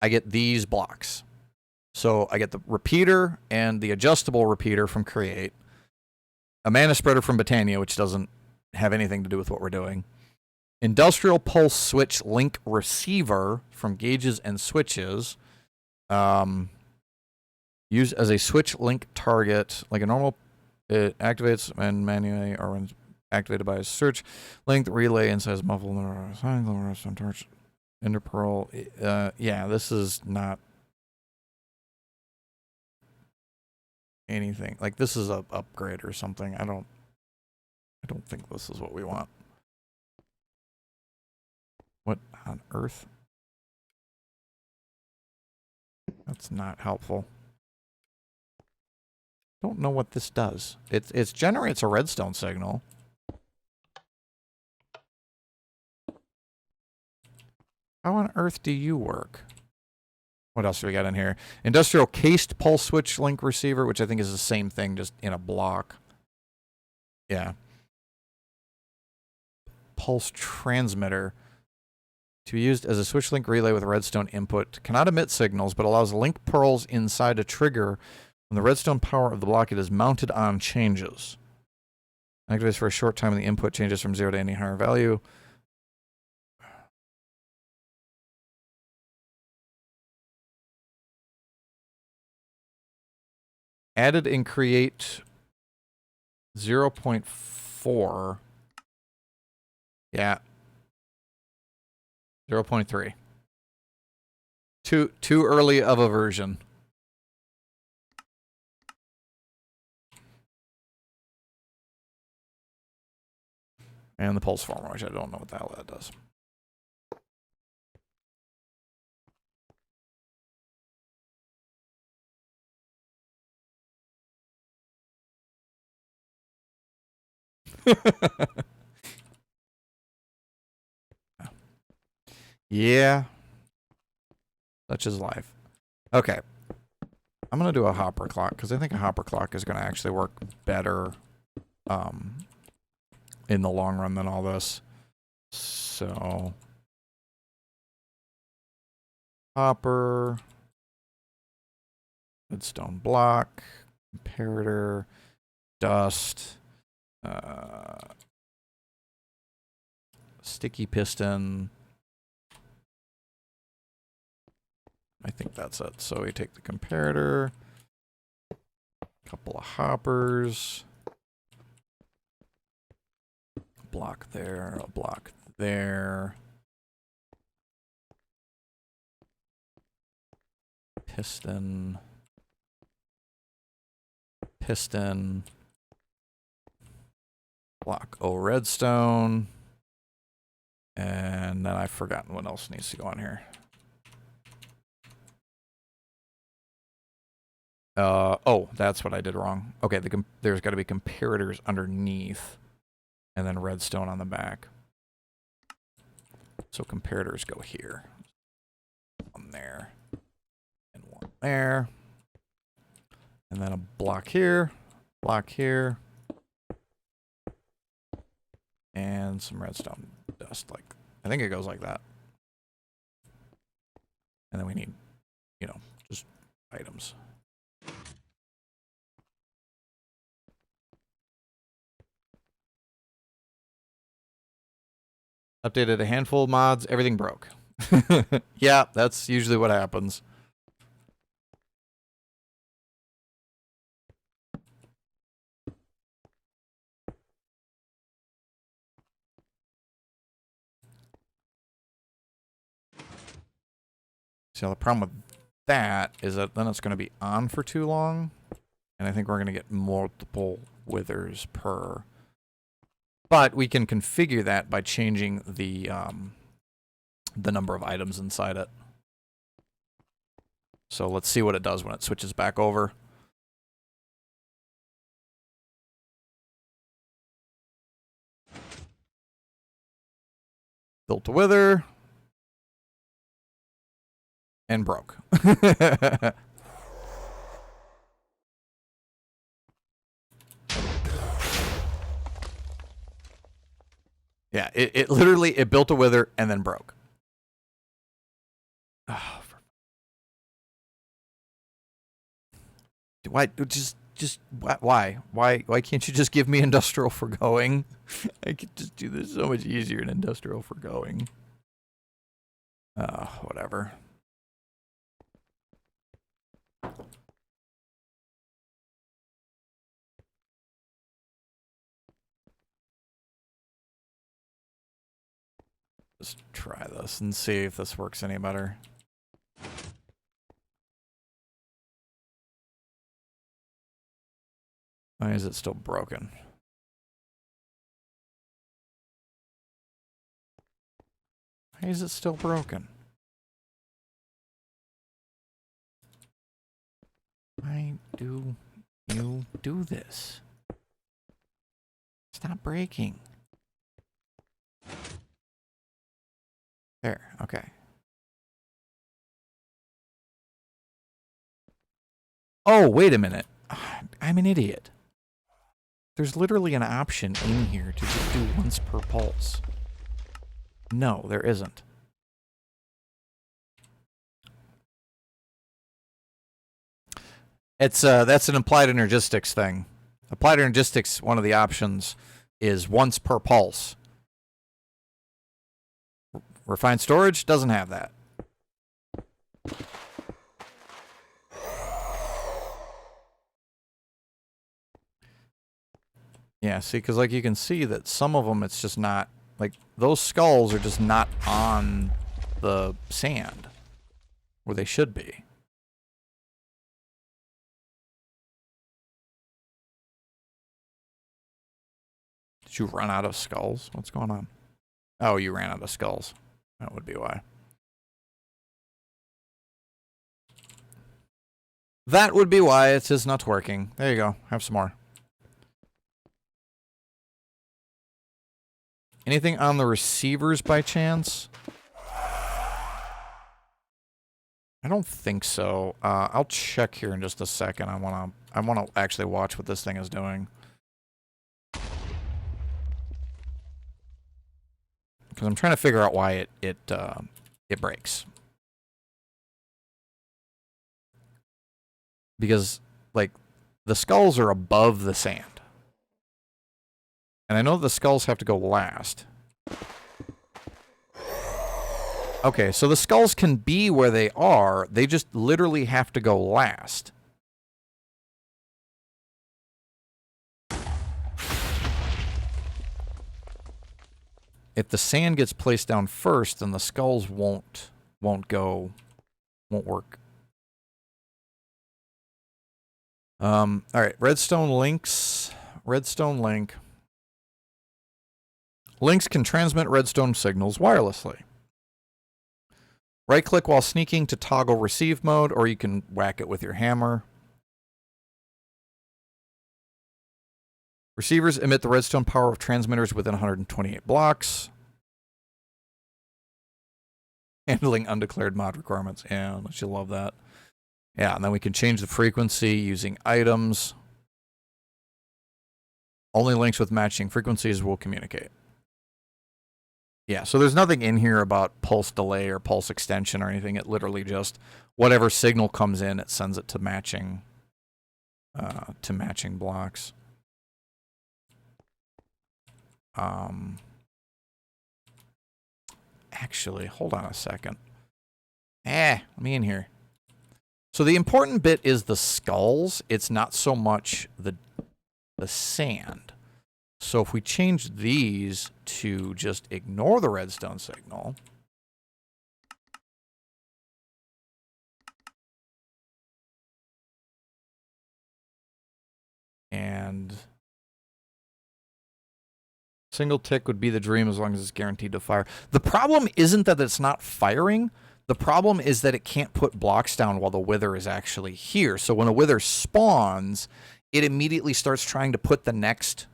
I get these blocks. So I get the repeater and the adjustable repeater from Create, a mana spreader from Botania, which doesn't have anything to do with what we're doing, industrial pulse switch link receiver from Gauges and Switches, used as a switch link target like a normal. It activates when manually or when activated by a search link relay and says muffled torch interpearl. Yeah, this is not anything. Like, this is a upgrade or something. I don't think this is what we want. What on earth? That's not helpful. Don't know what this does. It generates a redstone signal. How on earth do you work? What else do we got in here? Industrial cased pulse switch link receiver, which I think is the same thing, just in a block. Yeah. Pulse transmitter. To be used as a switch link relay with redstone input. Cannot emit signals, but allows link pearls inside a trigger when the redstone power of the block it is mounted on changes. Activates for a short time when the input changes from 0 to any higher value. Added in Create 0.4. Yeah. 0.3. Too early of a version. And the pulse former, which I don't know what the hell that does. Yeah. Such is life. Okay. I'm going to do a hopper clock because I think a hopper clock is going to actually work better in the long run than all this. So, hopper, redstone block, comparator, dust, sticky piston. I think that's it. So we take the comparator, a couple of hoppers, a block there, a block there, piston, piston, block O redstone, and then I've forgotten what else needs to go on here. Oh, that's what I did wrong. Okay, there's got to be comparators underneath, and then redstone on the back. So comparators go here. One there, and one there. And then a block here, and some redstone dust. Like, I think it goes like that. And then we need, just items. Updated a handful of mods, everything broke. Yeah, that's usually what happens. So the problem with that is that then it's going to be on for too long. And I think we're going to get multiple withers per. But we can configure that by changing the number of items inside it. So let's see what it does when it switches back over. Built to wither. And broke. Yeah, it literally, it built a wither and then broke. Oh, Why? Why can't you just give me industrial for going? I could just do this so much easier in industrial for going. Whatever. Just try this and see if this works any better. Why is it still broken? Why is it still broken? Why do you do this? Stop breaking. There, okay. Oh, wait a minute. I'm an idiot. There's literally an option in here to just do once per pulse. No, there isn't. It's that's an applied energistics thing. Applied energistics, one of the options is once per pulse. Refined storage doesn't have that. Yeah, see, because like you can see that some of them, it's just not, like those skulls are just not on the sand where they should be. Did you run out of skulls? What's going on? Oh, you ran out of skulls. That would be why. That would be why it is not working. There you go. Have some more. Anything on the receivers by chance? I don't think so. I'll check here in just a second. I wanna actually watch what this thing is doing. Because I'm trying to figure out why it breaks. Because like the skulls are above the sand. And I know the skulls have to go last. Okay, so the skulls can be where they are. They just literally have to go last. If the sand gets placed down first, then the skulls won't work. All right, redstone links. Redstone link. Links can transmit redstone signals wirelessly. Right-click while sneaking to toggle receive mode, or you can whack it with your hammer. Receivers emit the redstone power of transmitters within 128 blocks. Handling undeclared mod requirements. Yeah, don't you love that? Yeah, and then we can change the frequency using items. Only links with matching frequencies will communicate. Yeah, so there's nothing in here about pulse delay or pulse extension or anything. It literally just, whatever signal comes in, it sends it to matching blocks. Actually, hold on a second. Let me in here. So the important bit is the skulls. It's not so much the sand. So if we change these to just ignore the redstone signal. And single tick would be the dream as long as it's guaranteed to fire. The problem isn't that it's not firing. The problem is that it can't put blocks down while the wither is actually here. So when a wither spawns, it immediately starts trying to put the next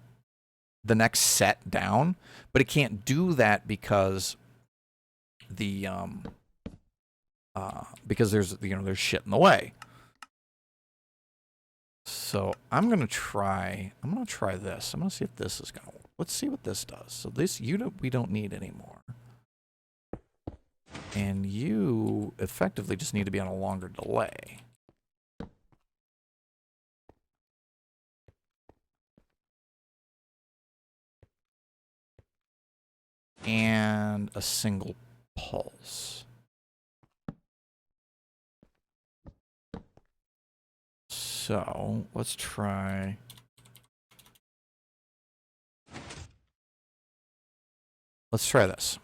set down, but it can't do that because the because there's shit in the way. So I'm gonna try this. I'm gonna see if this is gonna work. Let's see what this does. So this unit we don't need anymore. And you effectively just need to be on a longer delay. and a single pulse. So let's try. Let's try this.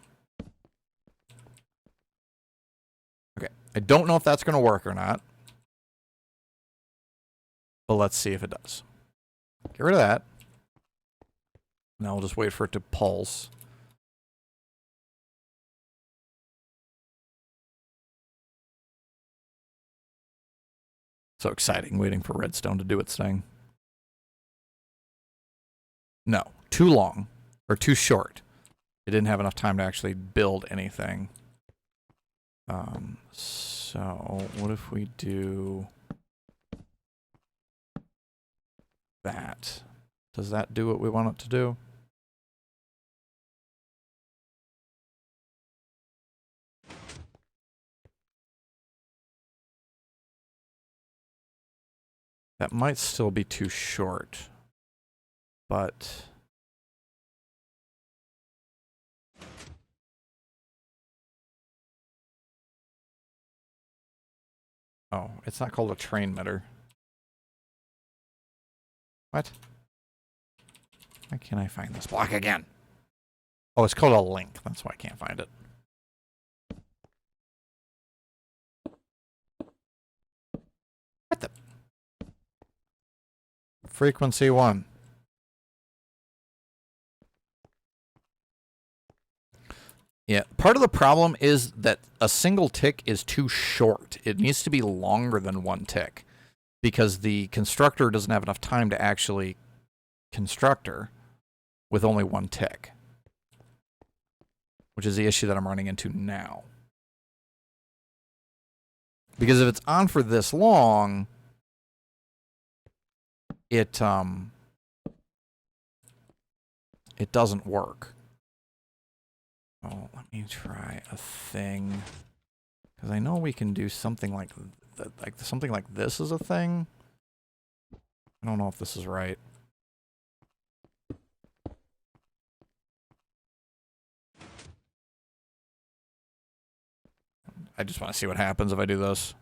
Okay, I don't know if that's going to work or not, but let's see if it does. Get rid of that. Now we'll just wait for it to pulse. So exciting, waiting for redstone to do its thing. No, too long, or too short. It didn't have enough time to actually build anything. So what if we do that? Does that do what we want it to do? That might still be too short, but oh, it's not called a train meter. What? Why can't I find this block again? Oh, it's called a link. That's why I can't find it. What the? Frequency 1. Yeah, part of the problem is that a single tick is too short. It needs to be longer than one tick because the constructor doesn't have enough time to actually construct her with only one tick, which is the issue that I'm running into now. Because if it's on for this long, it doesn't work. Oh, let me try a thing, because I know we can do something like something like this is a thing. I don't know if this is right. I just want to see what happens if I do this.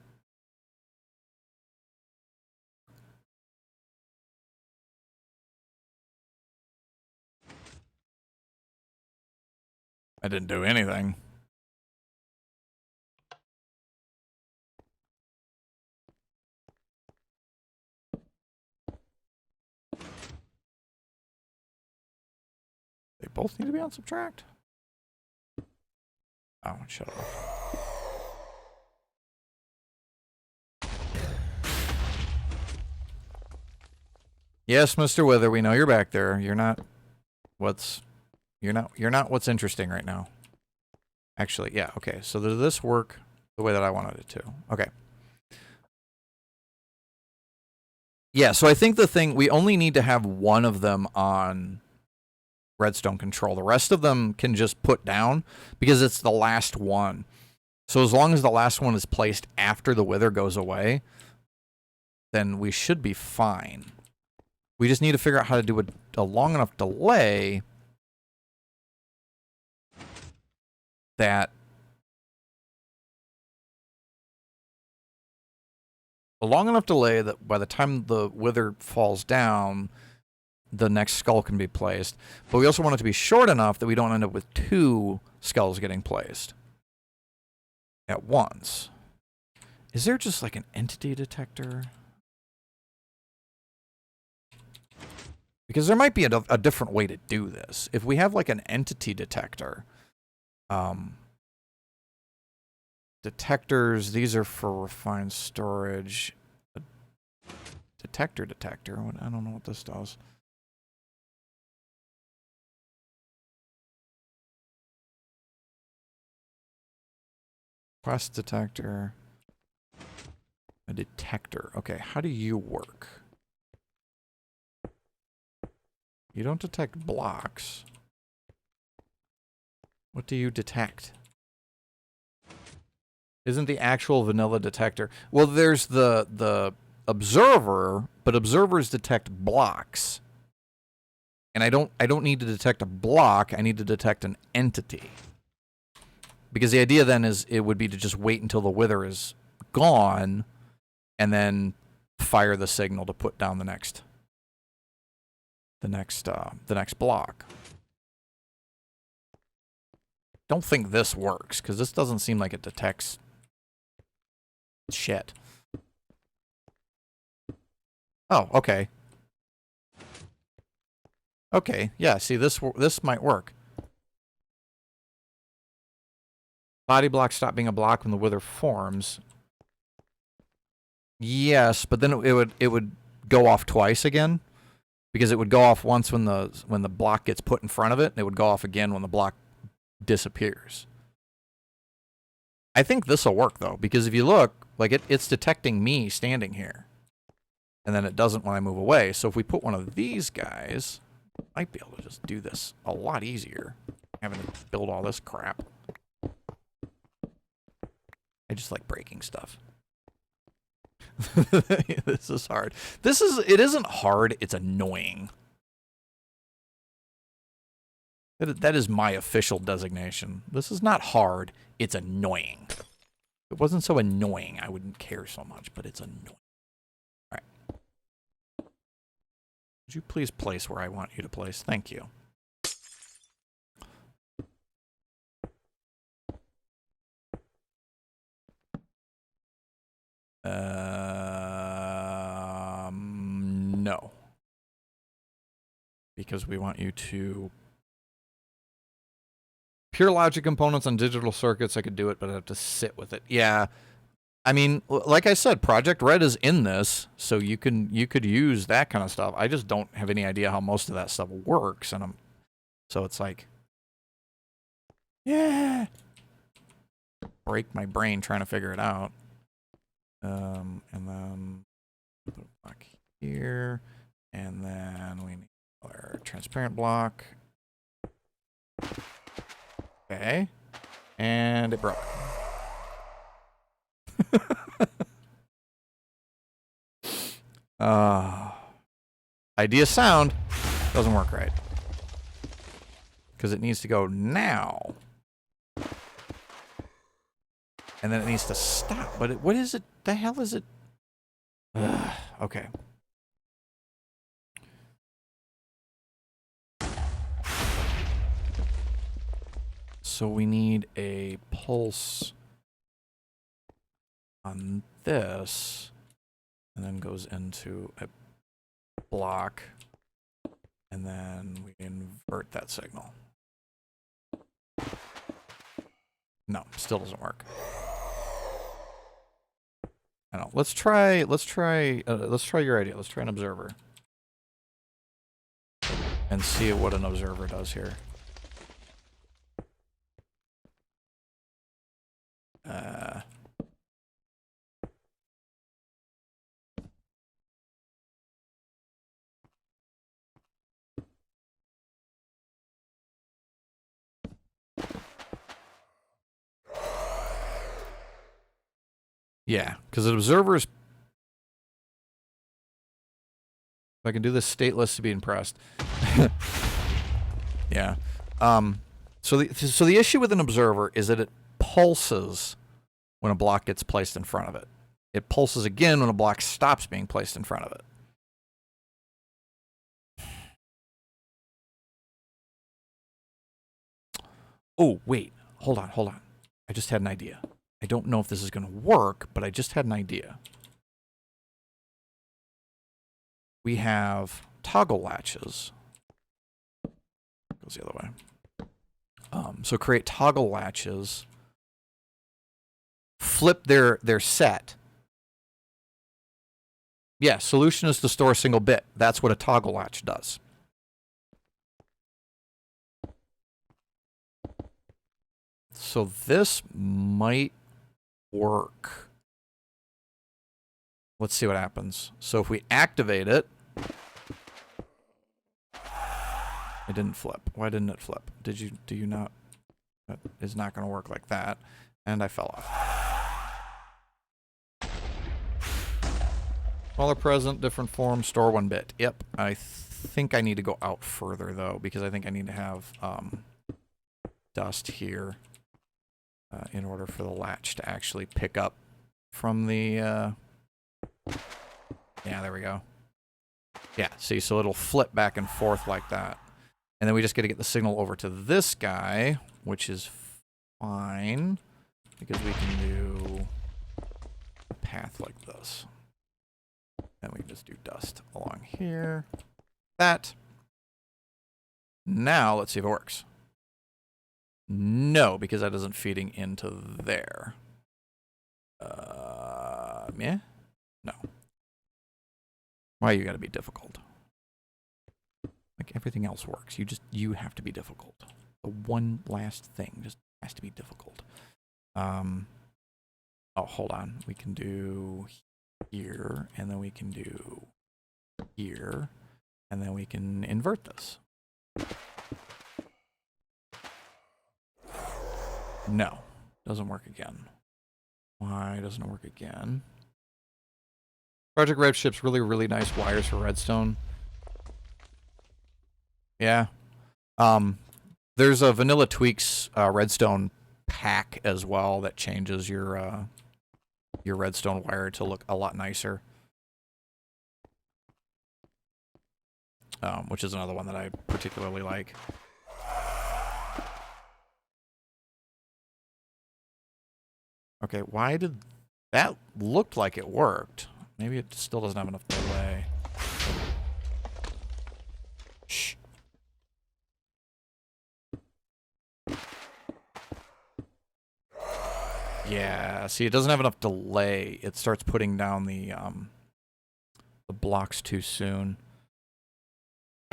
I didn't do anything. They both need to be on subtract. Oh, shut up. Yes, Mr. Wither, we know you're back there. You're not what's what's interesting right now. Actually, yeah, okay. So does this work the way that I wanted it to? Okay. Yeah, so I think the thing, we only need to have one of them on redstone control. The rest of them can just put down because it's the last one. So as long as the last one is placed after the wither goes away, then we should be fine. We just need to figure out how to do a long enough delay that by the time the wither falls down, the next skull can be placed. But we also want it to be short enough that we don't end up with 2 skulls getting placed at once. Is there just like an entity detector? Because there might be a different way to do this. If we have like an entity detector, detectors, these are for refined storage. A detector. I don't know what this does. Quest detector. A detector. Okay, how do you work? You don't detect blocks. What do you detect? Isn't the actual vanilla detector? Well, there's the observer, but observers detect blocks. And I don't need to detect a block, I need to detect an entity. Because the idea then is it would be to just wait until the wither is gone and then fire the signal to put down the next block. Don't think this works, because this doesn't seem like it detects shit. Oh, okay. Okay, yeah, see, this might work. Body block stop being a block when the wither forms. Yes, but then it would go off twice again, because it would go off once when the block gets put in front of it, and it would go off again when the block disappears. I think this will work though, because if you look, like it's detecting me standing here, and then it doesn't when I move away. So if we put one of these guys, I might be able to just do this a lot easier, having to build all this crap. I just like breaking stuff. This is hard. It isn't hard, it's annoying. That is my official designation. This is not hard, it's annoying. If it wasn't so annoying, I wouldn't care so much, but it's annoying. Alright. Would you please place where I want you to place? Thank you. No. Because we want you to... Pure logic components on digital circuits, I could do it, but I have to sit with it. Yeah. I mean, like I said, Project Red is in this, so you could use that kind of stuff. I just don't have any idea how most of that stuff works, and so it's like, yeah, break my brain trying to figure it out. And then put a block here, and then we need our transparent block. Okay, and it broke. Idea sound doesn't work right, because it needs to go now, and then it needs to stop. But what is it? The hell is it? Okay. So we need a pulse on this, and then goes into a block, and then we invert that signal. No, still doesn't work. I know. Let's try your idea. Let's try an observer and see what an observer does here. Yeah, because an observer is... If I can do this stateless to be impressed. Yeah. So the issue with an observer is that it pulses when a block gets placed in front of it. It pulses again when a block stops being placed in front of it. Oh, wait. Hold on. I just had an idea. I don't know if this is going to work, but I just had an idea. We have toggle latches. Goes the other way. So create toggle latches. Flip their set. Yeah, solution is to store a single bit. That's what a toggle latch does. So this might work. Let's see what happens. So if we activate it, it didn't flip. Why didn't it flip? Do you not? That is not going to work like that. And I fell off. Smaller present, different form, store 1 bit. Yep, I think I need to go out further, though, because I think I need to have dust here in order for the latch to actually pick up from the... yeah, there we go. Yeah, see, so it'll flip back and forth like that. And then we just got to get the signal over to this guy, which is fine, because we can do a path like this. And we can just do dust along here. That. Now, let's see if it works. No, because that isn't feeding into there. Yeah? No. Why you gotta be difficult? Like everything else works. You have to be difficult. The one last thing just has to be difficult. Oh, hold on. We can do here, and then we can do here, and then we can invert this. No, doesn't work again. Why doesn't it work again? Project Red ships really, really nice wires for redstone. Yeah. There's a Vanilla Tweaks redstone pack as well that changes your redstone wire to look a lot nicer. Which is another one that I particularly like. Okay, why did that looked like it worked? Maybe it still doesn't have enough delay. Shh. Yeah, see, it doesn't have enough delay. It starts putting down the blocks too soon.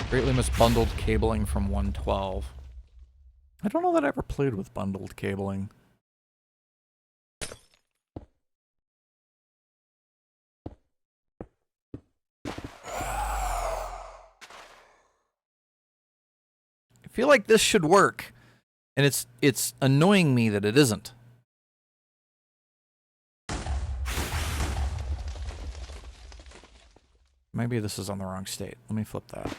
Greatly misbundled cabling from 112. I don't know that I ever played with bundled cabling. I feel like this should work, and it's annoying me that it isn't. Maybe this is on the wrong state. Let me flip that.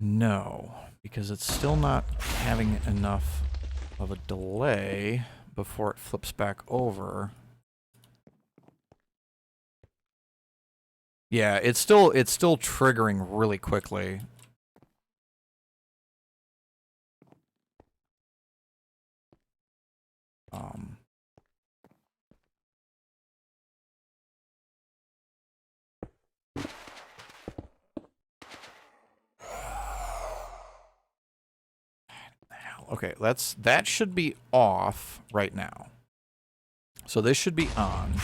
No, because it's still not having enough of a delay before it flips back over. Yeah, it's still triggering really quickly. Okay, that should be off right now. So this should be on.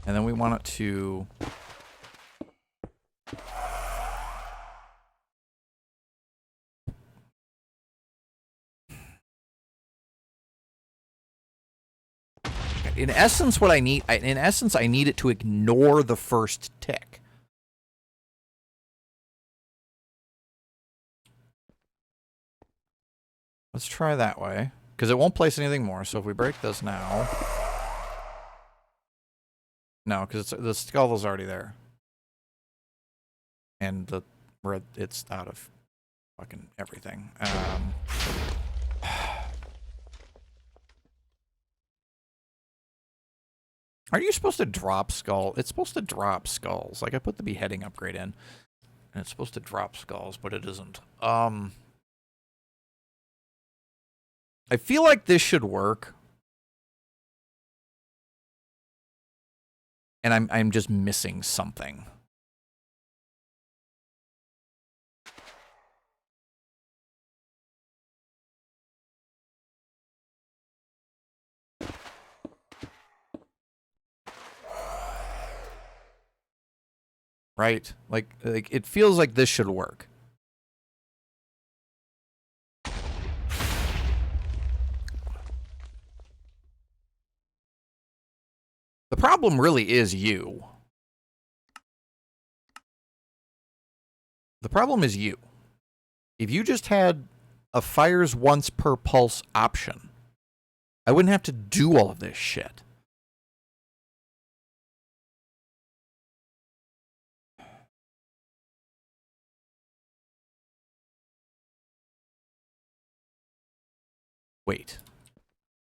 And then we want it to... In essence, what I need... In essence, I need it to ignore the first tick. Let's try that way. Because it won't place anything more, so if we break this now... No, because the skull is already there. And the red, it's out of fucking everything. Are you supposed to drop skull? It's supposed to drop skulls. Like, I put the beheading upgrade in, and it's supposed to drop skulls, but it isn't. I feel like this should work. And I'm just missing something. Right? Like it feels like this should work. The problem really is you. The problem is you. If you just had a fires once per pulse option, I wouldn't have to do all of this shit. Wait.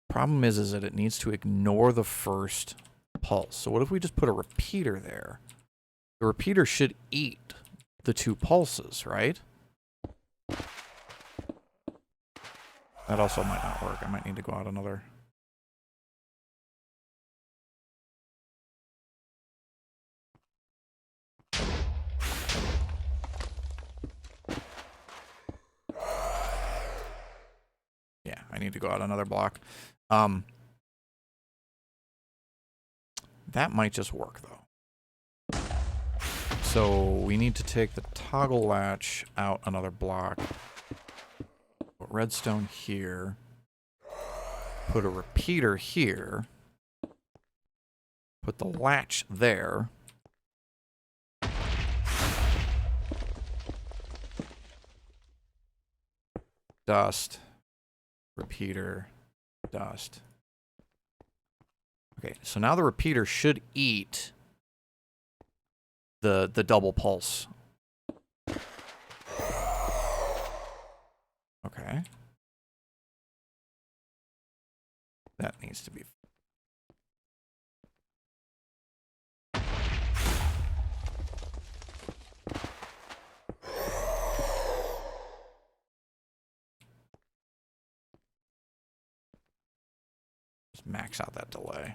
Problem is that it needs to ignore the first pulse. So what if we just put a repeater there? The repeater should eat the 2 pulses, right? That also might not work. I might need to go out another. Yeah, I need to go out another block. That might just work, though. So we need to take the toggle latch out another block. Put redstone here. Put a repeater here. Put the latch there. Dust. Repeater. Dust. Okay, so now the repeater should eat the double pulse. Okay. That needs to be... Just max out that delay.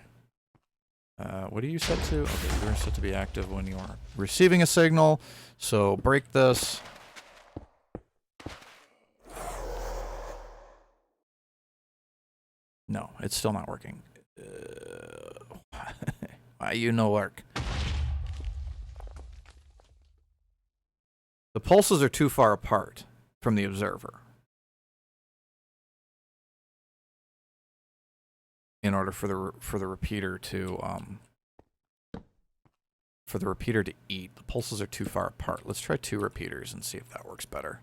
What are you set to? Okay, you're set to be active when you are receiving a signal. So break this. No, it's still not working. Why you no work? The pulses are too far apart from the observer in order for the repeater to eat. The pulses are too far apart. Let's try 2 repeaters and see if that works better.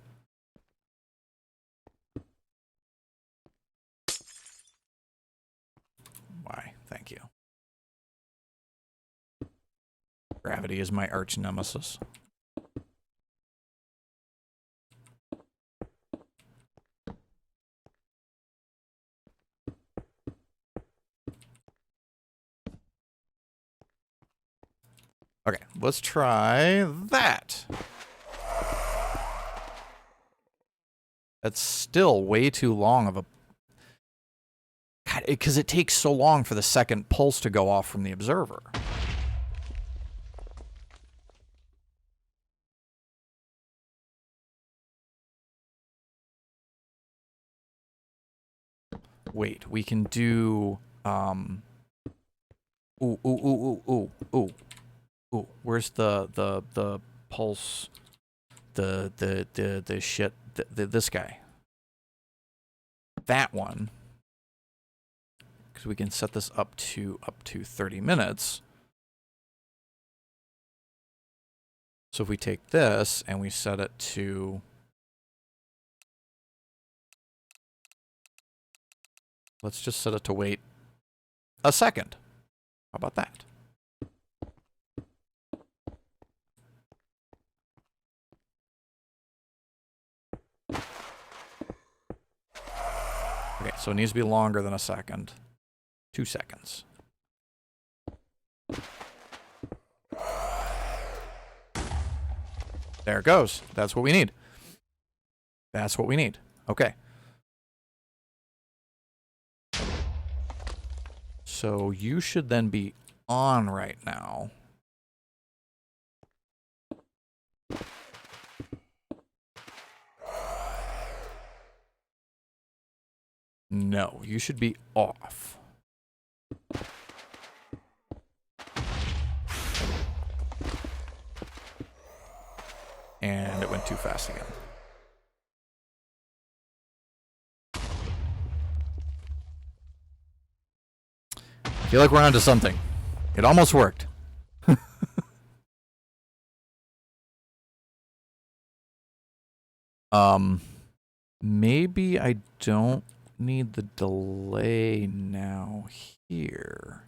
Why? Thank you. Gravity is my arch nemesis. Okay, let's try that. That's still way too long of a... God, because it takes so long for the second pulse to go off from the observer. Wait, we can do... Ooh, where's the pulse? The shit. This guy. That one. Because we can set this up to 30 minutes. So if we take this and we set it to... Let's just set it to wait a second. How about that? Okay, so it needs to be longer than a second. 2 seconds. There it goes. That's what we need. That's what we need. Okay. So you should then be on right now. No, you should be off. And it went too fast again. I feel like we're onto something. It almost worked. Maybe I don't need the delay now here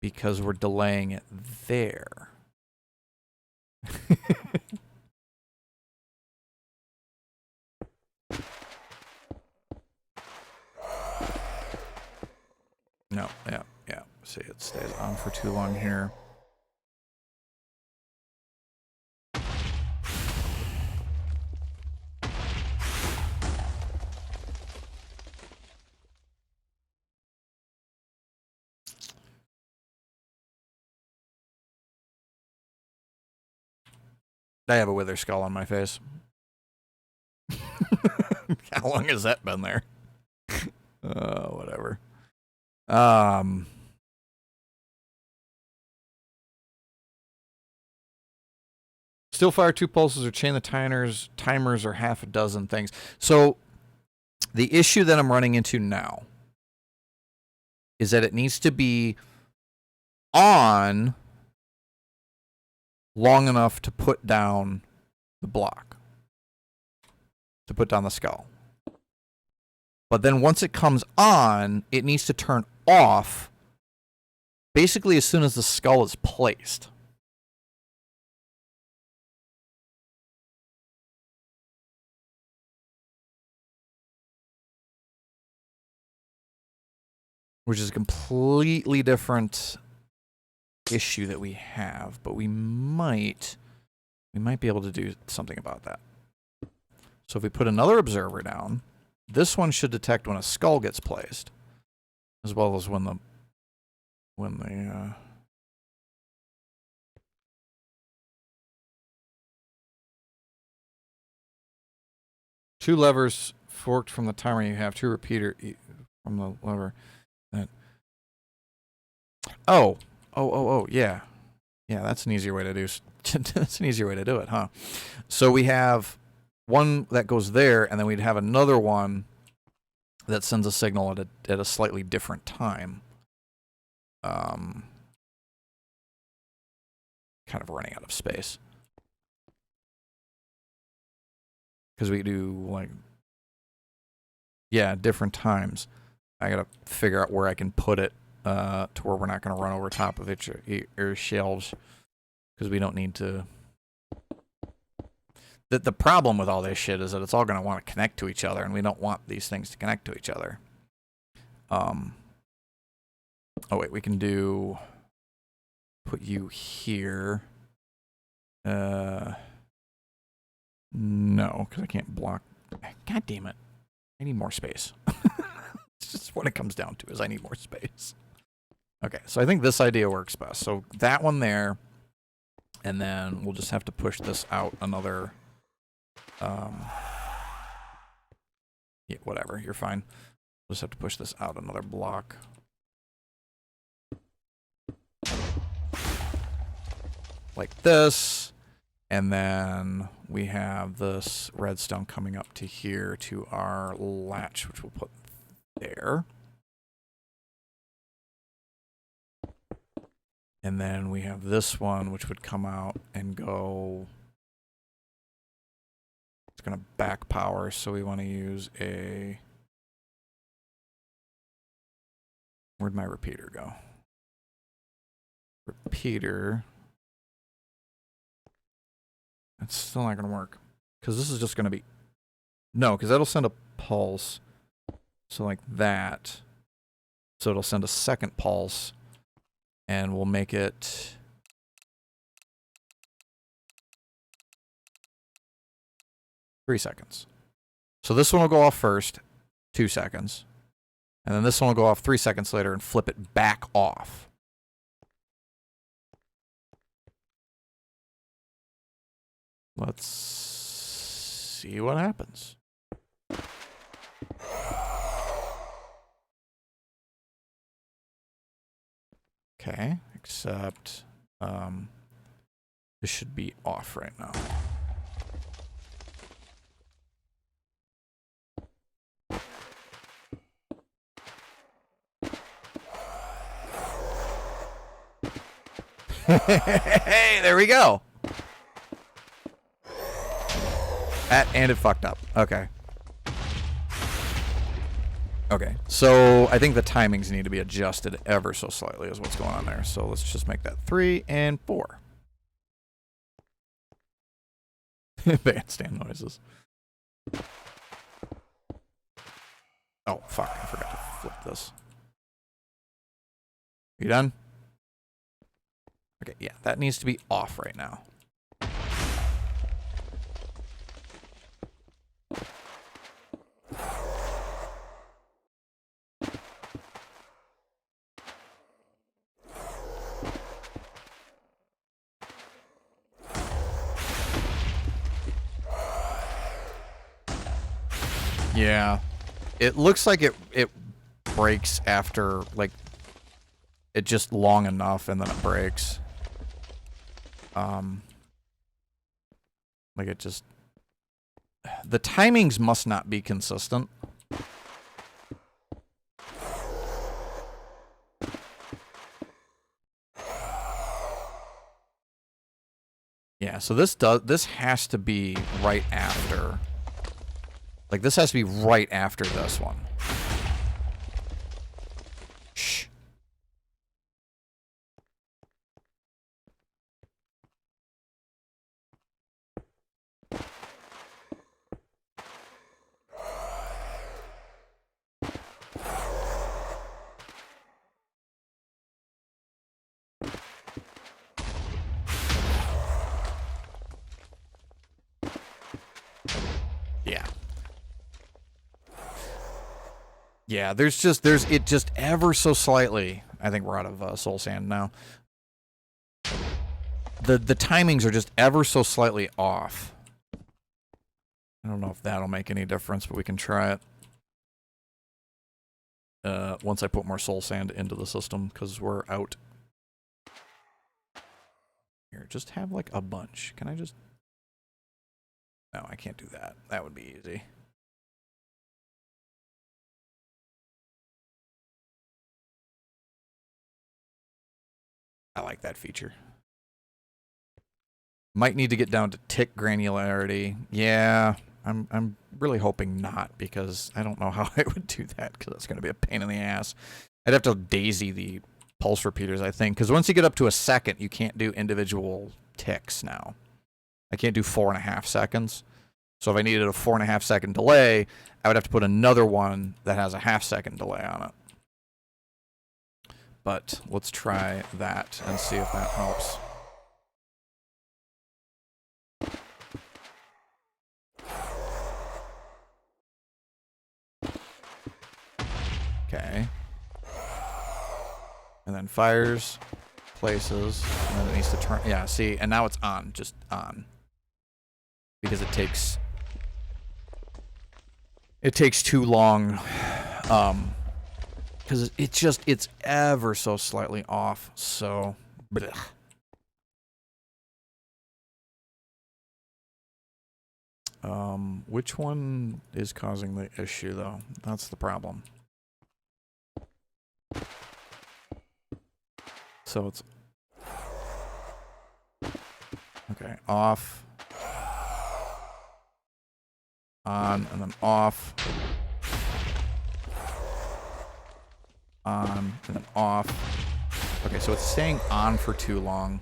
because we're delaying it there. No, yeah. See, it stays on for too long here. I have a wither skull on my face. How long has that been there? Whatever. Still fire 2 pulses or chain the timers or half a dozen things. So the issue that I'm running into now is that it needs to be on long enough to put down the block, to put down the skull. But then once it comes on, it needs to turn off basically as soon as the skull is placed. Which is a completely different issue that we have, but we might be able to do something about that. So if we put another observer down, this one should detect when a skull gets placed, as well as when the 2 levers forked from the timer. You have 2 repeater from the lever. Yeah. Yeah, that's an easier way to do. That's an easier way to do it, huh? So we have one that goes there, and then we'd have another one that sends a signal at a slightly different time. Kind of running out of space. Because we do, like, yeah, different times. I gotta figure out where I can put it to where we're not going to run over top of your shelves. Because we don't need to... The problem with all this shit is that it's all going to want to connect to each other, and we don't want these things to connect to each other. Oh, wait, we can do... Put you here. No, because I can't block... God damn it. I need more space. It's just what it comes down to, is I need more space. Okay, so I think this idea works best. So that one there, and then we'll just have to push this out another... yeah, whatever, you're fine. We'll just have to push this out another block. Like this. And then we have this redstone coming up to here to our latch, which we'll put there. And then we have this one, which would come out and go... It's going to back power, so we want to use a... Where'd my repeater go? Repeater... It's still not going to work. Because this is just going to be... No, because that'll send a pulse. So like that. So it'll send a second pulse. And we'll make it... 3 seconds. So this one will go off first. 2 seconds. And then this one will go off 3 seconds later and flip it back off. Let's see what happens. Okay, except this should be off right now. Hey, there we go. And it fucked up. Okay. Okay, so I think the timings need to be adjusted ever so slightly is what's going on there. So let's just make that 3 and 4. Bandstand noises. Oh, fuck, I forgot to flip this. You done? Okay, yeah, that needs to be off right now. Yeah. It looks like it breaks after, like, it just long enough and then it breaks. Like it just... The timings must not be consistent. Yeah, so this has to be right after. Like, this has to be right after this one. Shh. Yeah. Yeah, there's it just ever so slightly. I think we're out of soul sand now. The timings are just ever so slightly off. I don't know if that'll make any difference, but we can try it. Once I put more soul sand into the system, because we're out. Here, just have like a bunch. Can I just... No, I can't do that. That would be easy. I like that feature. Might need to get down to tick granularity. Yeah, I'm really hoping not, because I don't know how I would do that, because that's going to be a pain in the ass. I'd have to daisy the pulse repeaters, I think, because once you get up to a second, you can't do individual ticks now. I can't do 4.5 seconds. So if I needed a 4.5 second delay, I would have to put another one that has a 0.5 second delay on it. But let's try that and see if that helps. Okay. And then fires, places, and then it needs to turn. Yeah, see, and now it's on, just on. Because it takes too long. Because it's ever so slightly off, so blech. Which one is causing the issue though? That's the problem. So it's okay, off, on, and then off, on, and then off. Okay, so it's staying on for too long.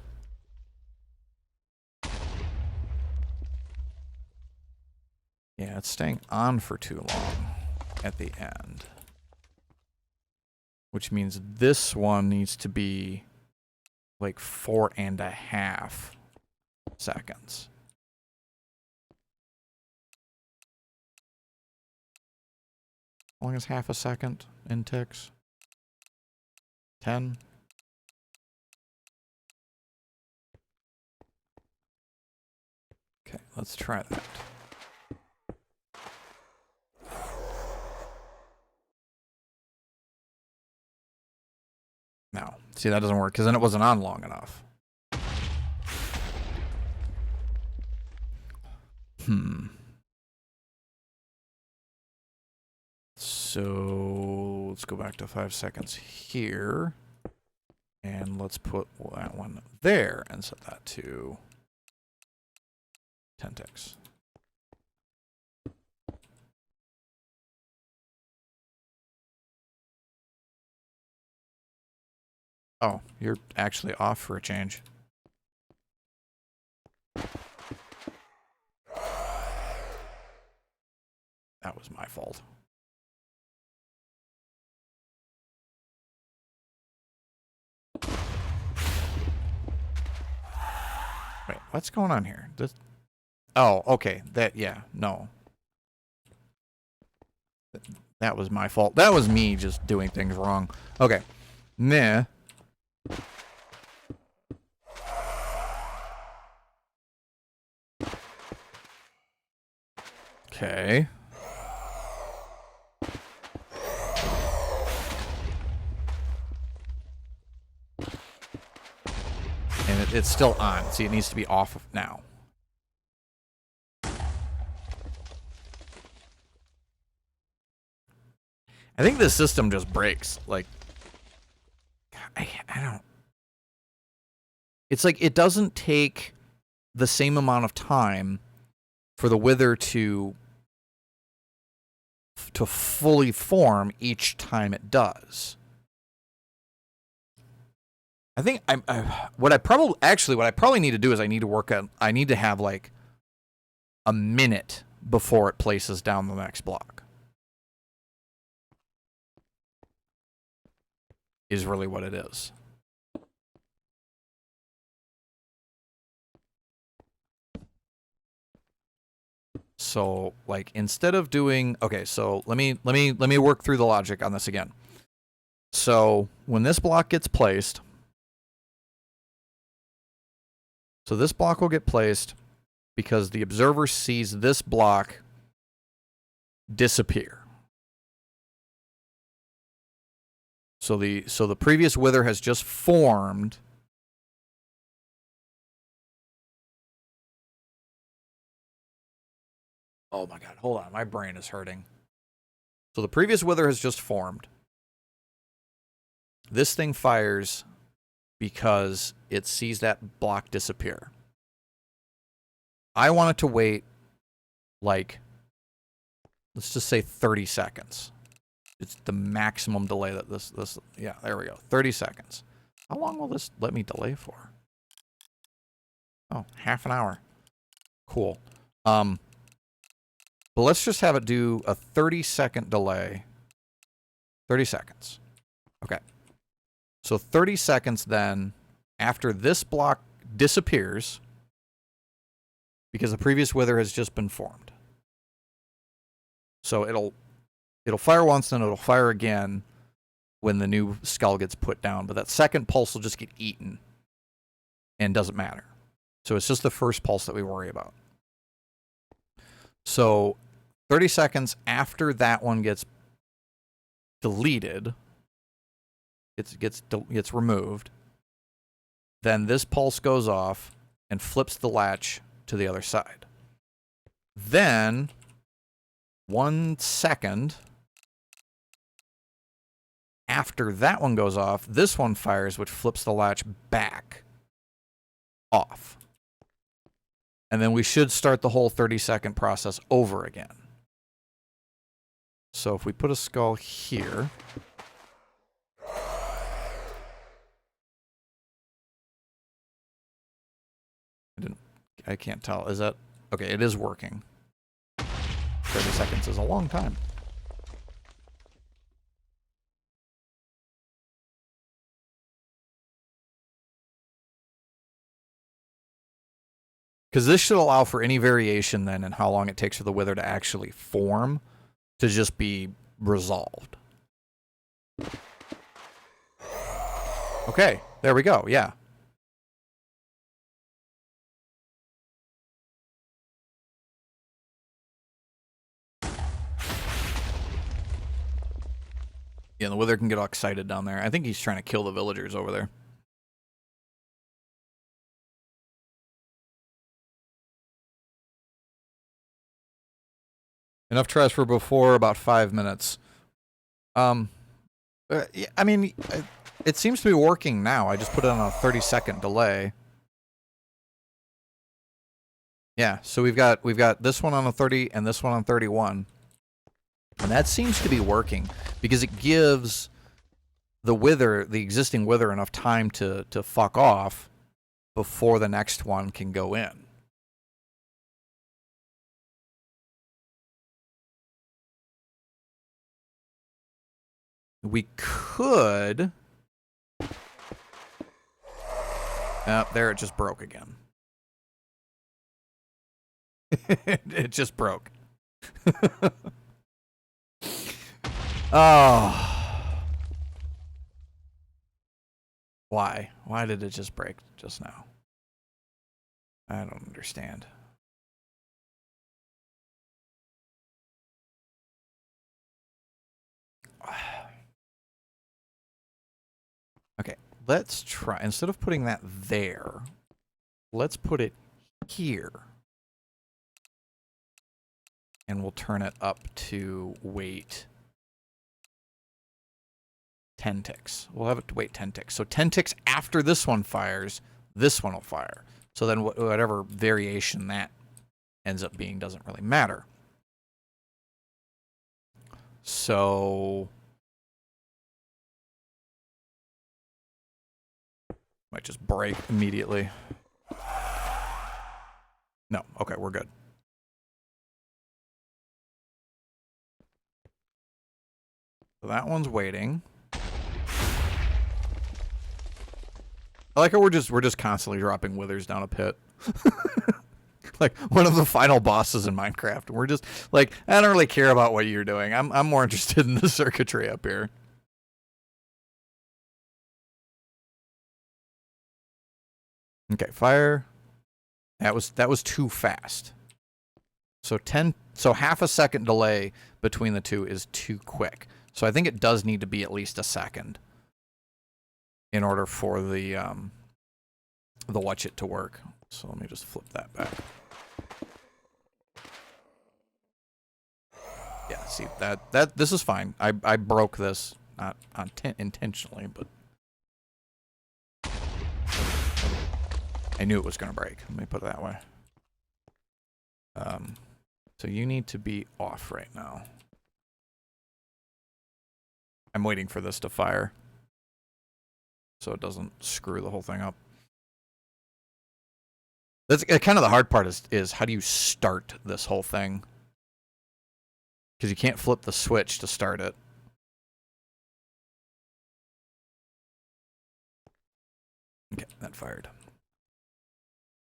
Yeah, it's staying on for too long at the end. Which means this one needs to be like 4.5 seconds. How long is 0.5 second in ticks? 10? Okay, let's try that. No. See, that doesn't work, because then it wasn't on long enough. So let's go back to 5 seconds here. And let's put that one there and set that to 10 ticks. Oh, you're actually off for a change. That was my fault. Wait, what's going on here? This... Oh, okay. Yeah, no. That was my fault. That was me just doing things wrong. Okay. Meh. Okay. And it's still on. See, it needs to be off now. I think this system just breaks. Like, I don't... It's like it doesn't take the same amount of time for the wither to fully form each time it does. I think what I probably need to do is I need to have like a minute before it places down the next block. Is really what it is. So, like, instead of doing... Okay, so let me work through the logic on this again. So, when this block gets placed... So this block will get placed because the observer sees this block disappear. So the previous wither has just formed. Oh my god, hold on, my brain is hurting. So the previous wither has just formed. This thing fires because it sees that block disappear. I want it to wait, like, let's just say 30 seconds. It's the maximum delay that this, yeah, there we go, 30 seconds. How long will this let me delay for? Oh, half an hour. Cool. But let's just have it do a 30-second delay. 30 seconds. Okay. So 30 seconds then, after this block disappears, because the previous wither has just been formed. So it'll fire once, then it'll fire again when the new skull gets put down. But that second pulse will just get eaten and doesn't matter. So it's just the first pulse that we worry about. So 30 seconds after that one gets deleted, it gets removed, then this pulse goes off and flips the latch to the other side. Then 1 second after that one goes off, this one fires, which flips the latch back off. And then we should start the whole 30-second process over again. So if we put a skull here... I can't tell. Is that... Okay, it is working. 30 seconds is a long time. Because this should allow for any variation then in how long it takes for the wither to actually form to just be resolved. Okay, there we go, yeah. Yeah, the wither can get all excited down there. I think he's trying to kill the villagers over there. Enough tries for before about 5 minutes. Yeah, I mean, it seems to be working now. I just put it on a 30-second delay. Yeah, so we've got this one on a 30 and this one on 31. And that seems to be working because it gives the existing wither enough time to fuck off before the next one can go in. We could... there, it just broke again. It just broke. Oh. Why? Why did it just break just now? I don't understand. Okay, let's try. Instead of putting that there, let's put it here. And we'll turn it up to wait 10 ticks. We'll have it to wait 10 ticks. So 10 ticks after this one fires, this one will fire. So then whatever variation that ends up being doesn't really matter. So... might just break immediately. No, okay, we're good. So that one's waiting. I like how we're just constantly dropping withers down a pit. Like one of the final bosses in Minecraft. We're just like, I don't really care about what you're doing. I'm more interested in the circuitry up here. Okay, fire. That was too fast. So half a second delay between the two is too quick. So I think it does need to be at least a second in order for the watch it to work. So let me just flip that back. Yeah, see that this is fine. I broke this not intentionally, but I knew it was going to break. Let me put it that way. So you need to be off right now. I'm waiting for this to fire so it doesn't screw the whole thing up. That's kind of the hard part is how do you start this whole thing? Because you can't flip the switch to start it. Okay, that fired.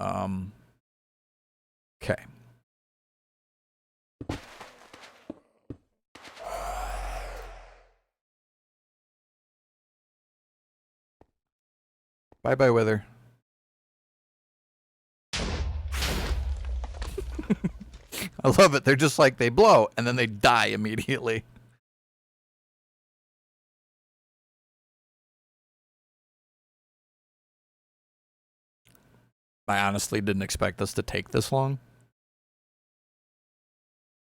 Okay. Bye-bye, Wither. I love it. They're just like, they blow, and then they die immediately. I honestly didn't expect this to take this long.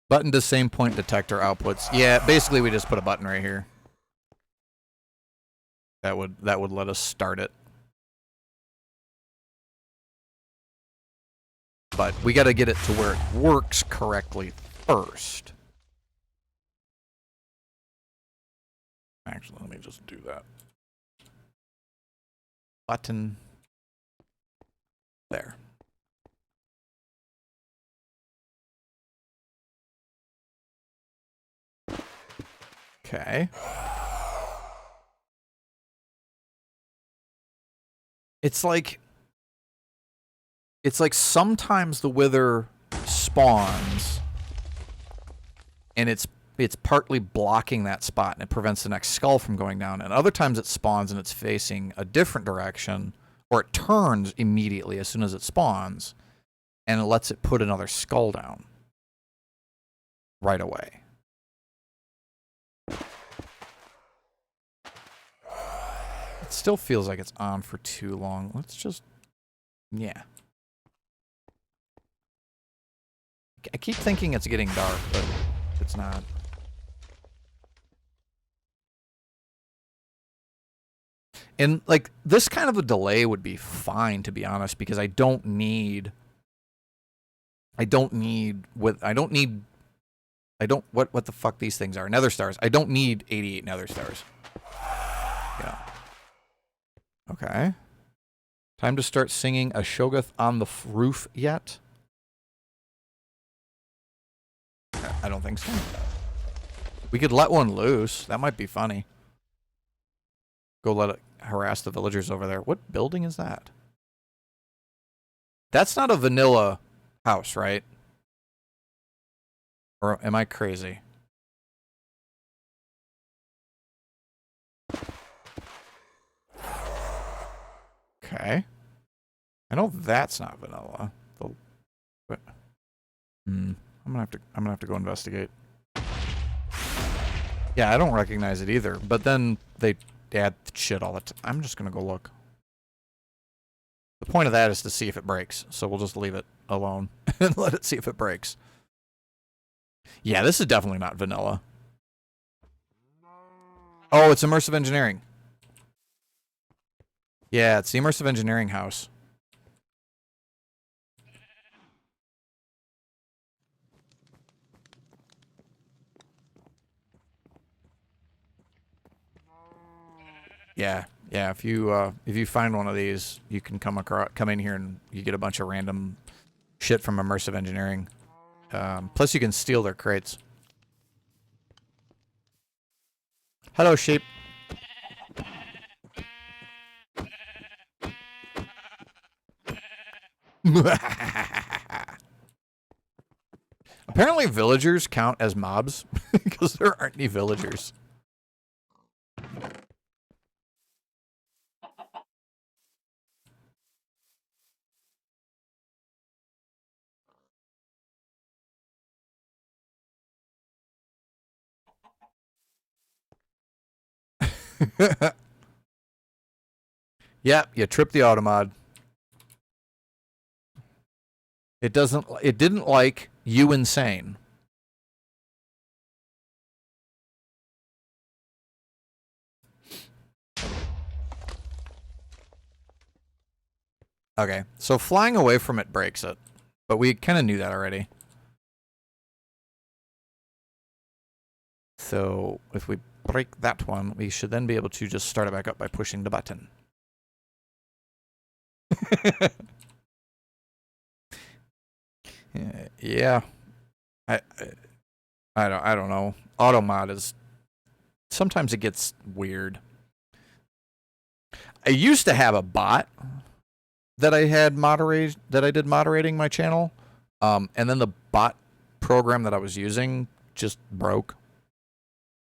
Button to same point detector outputs. Yeah, basically we just put a button right here. That would let us start it. But we got to get it to where it works correctly first. Actually, let me just do that. Button. There. Okay. It's like sometimes the wither spawns and it's partly blocking that spot and it prevents the next skull from going down, and other times it spawns and it's facing a different direction, or it turns immediately as soon as it spawns and it lets it put another skull down right away. It still feels like it's on for too long. Let's just... yeah. I keep thinking it's getting dark, but it's not. And, like, this kind of a delay would be fine, to be honest, because I don't need... what the fuck these things are? Nether stars. I don't need 88 nether stars. Yeah, Okay. Time to start singing a Shoggoth on the roof yet? I don't think so. We could let one loose. That might be funny. Go let it harass the villagers over there. What building is that? That's not a vanilla house, right? Or am I crazy? Okay. I know that's not vanilla. I'm gonna have to go investigate. Yeah, I don't recognize it either. But then they add shit all the time. I'm just gonna go look. The point of that is to see if it breaks. So we'll just leave it alone and let it see if it breaks. Yeah, this is definitely not vanilla. Oh, it's immersive engineering. Yeah, it's the immersive engineering house. Yeah, yeah. If you find one of these, you can come in here and you get a bunch of random shit from immersive engineering. Plus, you can steal their crates. Hello, sheep. Apparently, villagers count as mobs because there aren't any villagers. Yep, you trip the automod. It didn't like you insane. Okay, so flying away from it breaks it. But we kind of knew that already. So if we break that one, we should then be able to just start it back up by pushing the button. Yeah. I don't know. Automod is sometimes it gets weird. I used to have a bot that I did moderating my channel. And then the bot program that I was using just broke.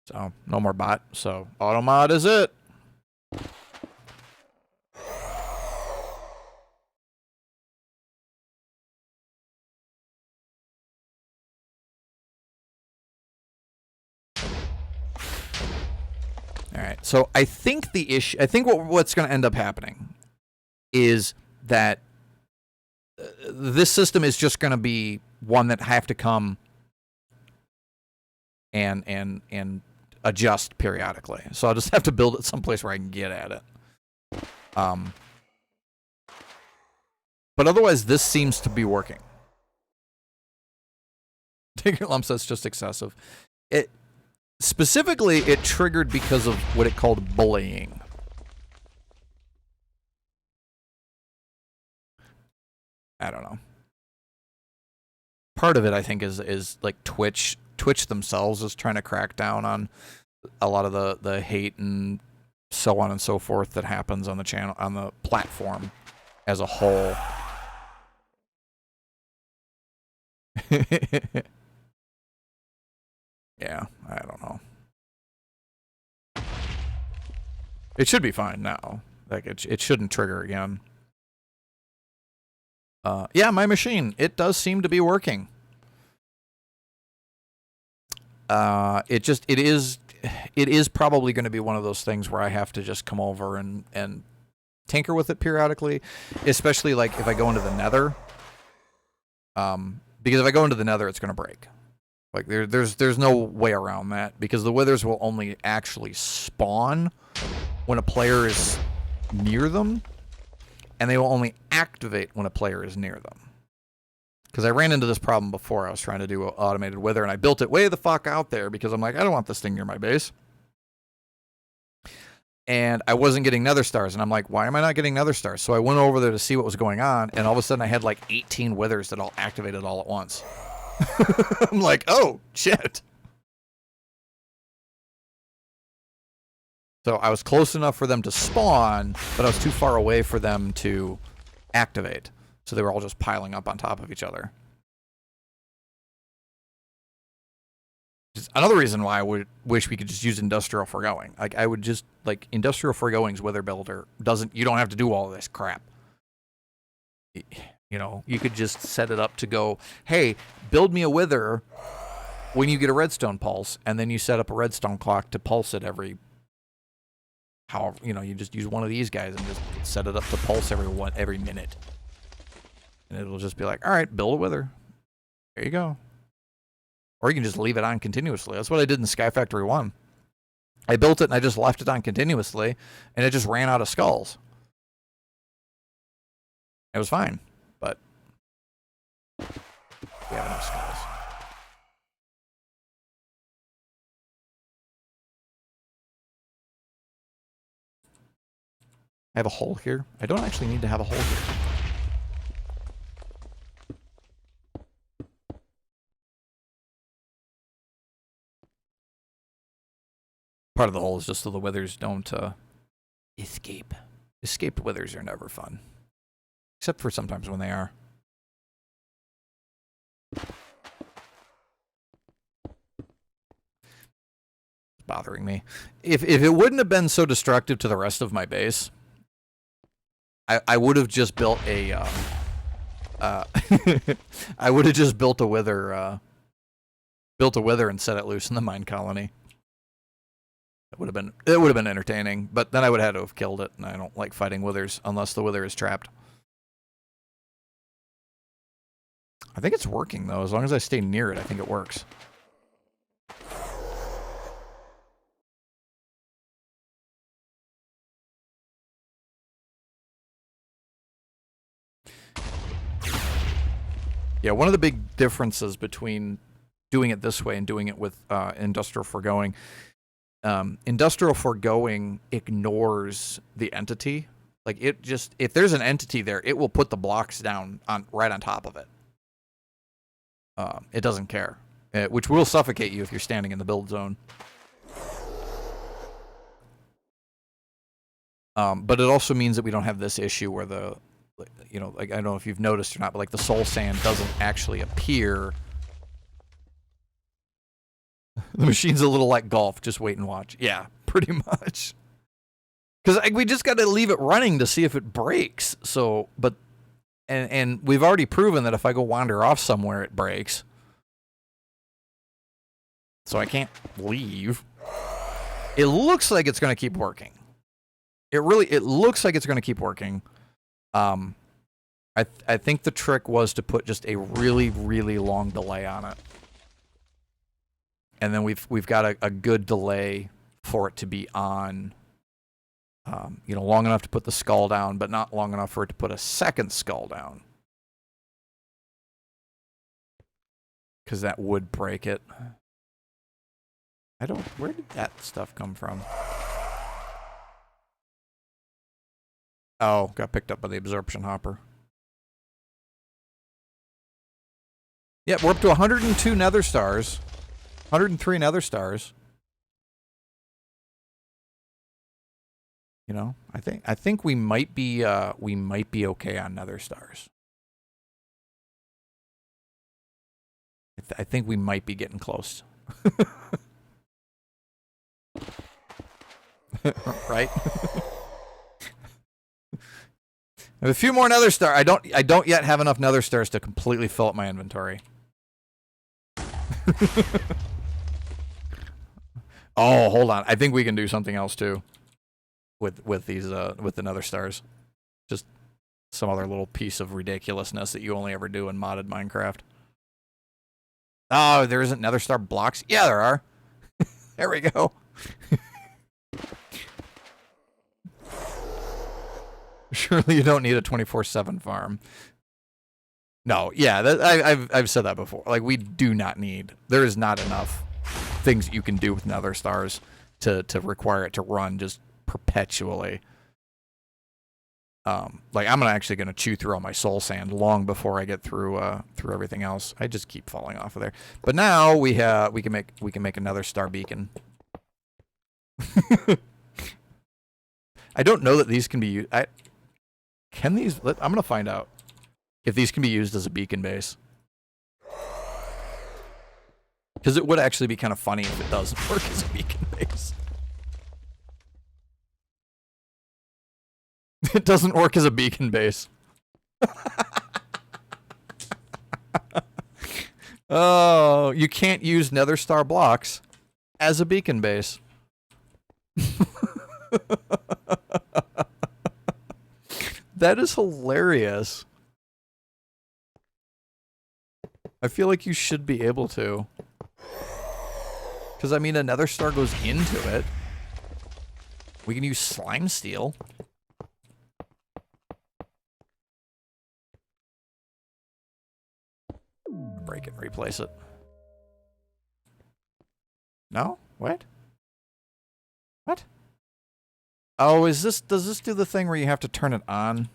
So no more bot. So automod is it. All right. So I think what's going to end up happening is that this system is just going to be one that I have to come and adjust periodically. So I'll just have to build it someplace where I can get at it. But otherwise, this seems to be working. Take your lumps. That's just excessive. Specifically, it triggered because of what it called bullying. I don't know. Part of it, I think, is like Twitch. Twitch themselves is trying to crack down on a lot of the hate and so on and so forth that happens on the channel, on the platform as a whole. Yeah, I don't know. It should be fine now. Like it shouldn't trigger again. Yeah, my machine. It does seem to be working. It is probably going to be one of those things where I have to just come over and tinker with it periodically, especially like if I go into the Nether. Because if I go into the Nether, it's going to break. Like there's no way around that because the withers will only actually spawn when a player is near them, and they will only activate when a player is near them. Because I ran into this problem before. I was trying to do an automated wither, and I built it way the fuck out there because I'm like, I don't want this thing near my base. and I wasn't getting nether stars, and I'm like, why am I not getting nether stars? So I went over there to see what was going on, and all of a sudden I had like 18 withers that all activated all at once. I'm like, oh shit. So I was close enough for them to spawn, but I was too far away for them to activate. So they were all just piling up on top of each other. Just another reason why I would wish we could just use industrial foregoing. Like I would just like industrial foregoing's wither builder doesn't. You don't have to do all this crap. You know, you could just set it up to go, hey, build me a wither when you get a redstone pulse, and then you set up a redstone clock to pulse it every. However, you know, you just use one of these guys and just set it up to pulse every minute, and it'll just be like, all right, build a wither. There you go. Or you can just leave it on continuously. That's what I did in Sky Factory 1. I built it and I just left it on continuously, and it just ran out of skulls. It was fine, but we have enough skulls. I have a hole here. I don't actually need to have a hole here. Part of the hole is just so the withers don't escape. Escaped withers are never fun. Except for sometimes when they are. It's bothering me. If it wouldn't have been so destructive to the rest of my base, I would have just built a I would have just built a wither and set it loose in the mine colony. It would have been entertaining, but then I would have had to have killed it, and I don't like fighting withers unless the wither is trapped. I think it's working though. As long as I stay near it, I think it works. Yeah, one of the big differences between doing it this way and doing it with industrial foregoing. Industrial foregoing ignores the entity. Like it just, if there's an entity there, it will put the blocks down right on top of it. It doesn't care, which will suffocate you if you're standing in the build zone. But it also means that we don't have this issue where the, you know, like I don't know if you've noticed or not, but like the soul sand doesn't actually appear. The machine's a little like golf. Just wait and watch. Yeah, pretty much. Because we just got to leave it running to see if it breaks. So, but, and we've already proven that if I go wander off somewhere, it breaks. So I can't leave. It looks like it's going to keep working. It looks like it's going to keep working. I think the trick was to put just a really, really long delay on it. And then we've got a good delay for it to be on, you know, long enough to put the skull down, but not long enough for it to put a second skull down. Because that would break it. Where did that stuff come from? Oh, got picked up by the absorption hopper. Yep, we're up to 102 nether stars. 103 nether stars. You know, I think we might be okay on nether stars. I think we might be getting close. Right? I have a few more nether stars. I don't yet have enough nether stars to completely fill up my inventory. Oh, hold on. I think we can do something else too. With these with the nether stars. Just some other little piece of ridiculousness that you only ever do in modded Minecraft. Oh, there isn't nether star blocks? Yeah, there are. There we go. Surely you don't need a 24/7 farm. No, yeah, I've said that before. Like, we do not need. There is not enough things you can do with nether stars to require it to run just perpetually. Like I'm actually gonna chew through all my soul sand long before I get through everything else. I just keep falling off of there. But now we can make another star beacon. I don't know that these can be used. I'm gonna find out if these can be used as a beacon base. Because it would actually be kind of funny if it doesn't work as a beacon base. It doesn't work as a beacon base. Oh, you can't use nether star blocks as a beacon base. That is hilarious. I feel like you should be able to. Because, I mean, another star goes into it. We can use slime steel. Break it and replace it. No? What? What? Oh, does this do the thing where you have to turn it on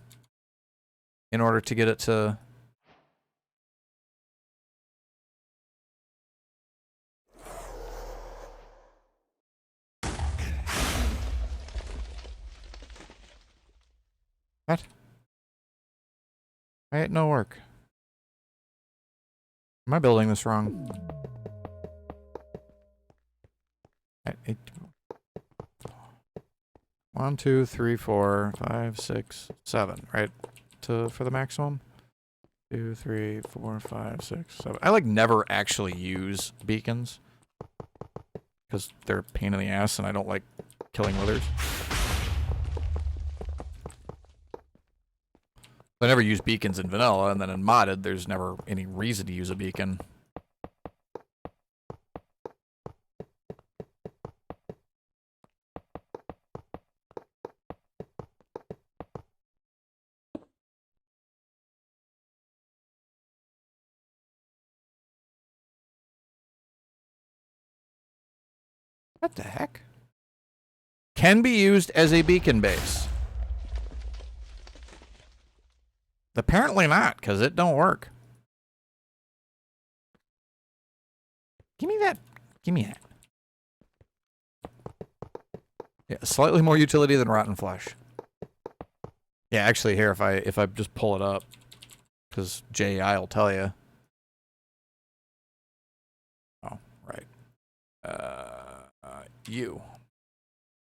in order to get it to... What? Why it no work? Am I building this wrong? 1, 2, 3, 4, 5, 6, 7, right? For the maximum? 2, 3, 4, 5, 6, 7. I like never actually use beacons because they're a pain in the ass and I don't like killing withers. I never use beacons in vanilla, and then in modded, there's never any reason to use a beacon. What the heck? Can be used as a beacon base. Apparently not, because it don't work. Give me that. Give me that. Yeah, slightly more utility than rotten flesh. Yeah, actually, here, if I just pull it up, because JI will tell you. Oh, right.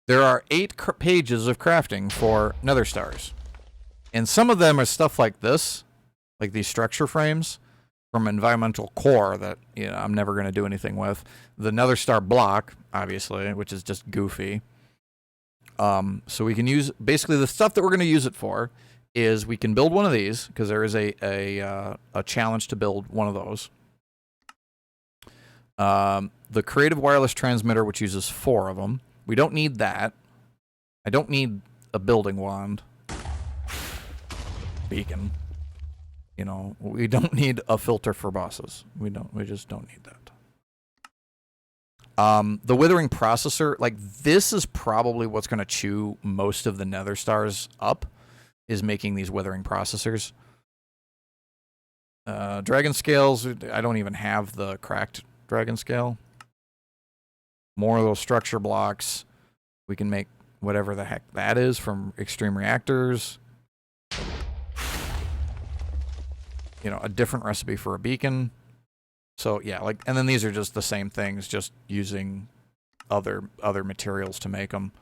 There are 8 pages of crafting for nether stars. And some of them are stuff like this, like these structure frames from environmental core that, you know, I'm never going to do anything with. The nether star block, obviously, which is just goofy. So we can use, basically the stuff that we're going to use it for is we can build one of these, because there is a challenge to build one of those. The creative wireless transmitter, which uses 4 of them. We don't need that. I don't need a building wand. Beacon. You know, we don't need a filter for bosses. We just don't need that. The Withering Processor, like this is probably what's going to chew most of the nether stars up, is making these Withering Processors. Dragon Scales, I don't even have the cracked Dragon Scale. More of those structure blocks. We can make whatever the heck that is from extreme reactors. You know, a different recipe for a beacon. So yeah, like, and then these are just the same things, just using other materials to make them.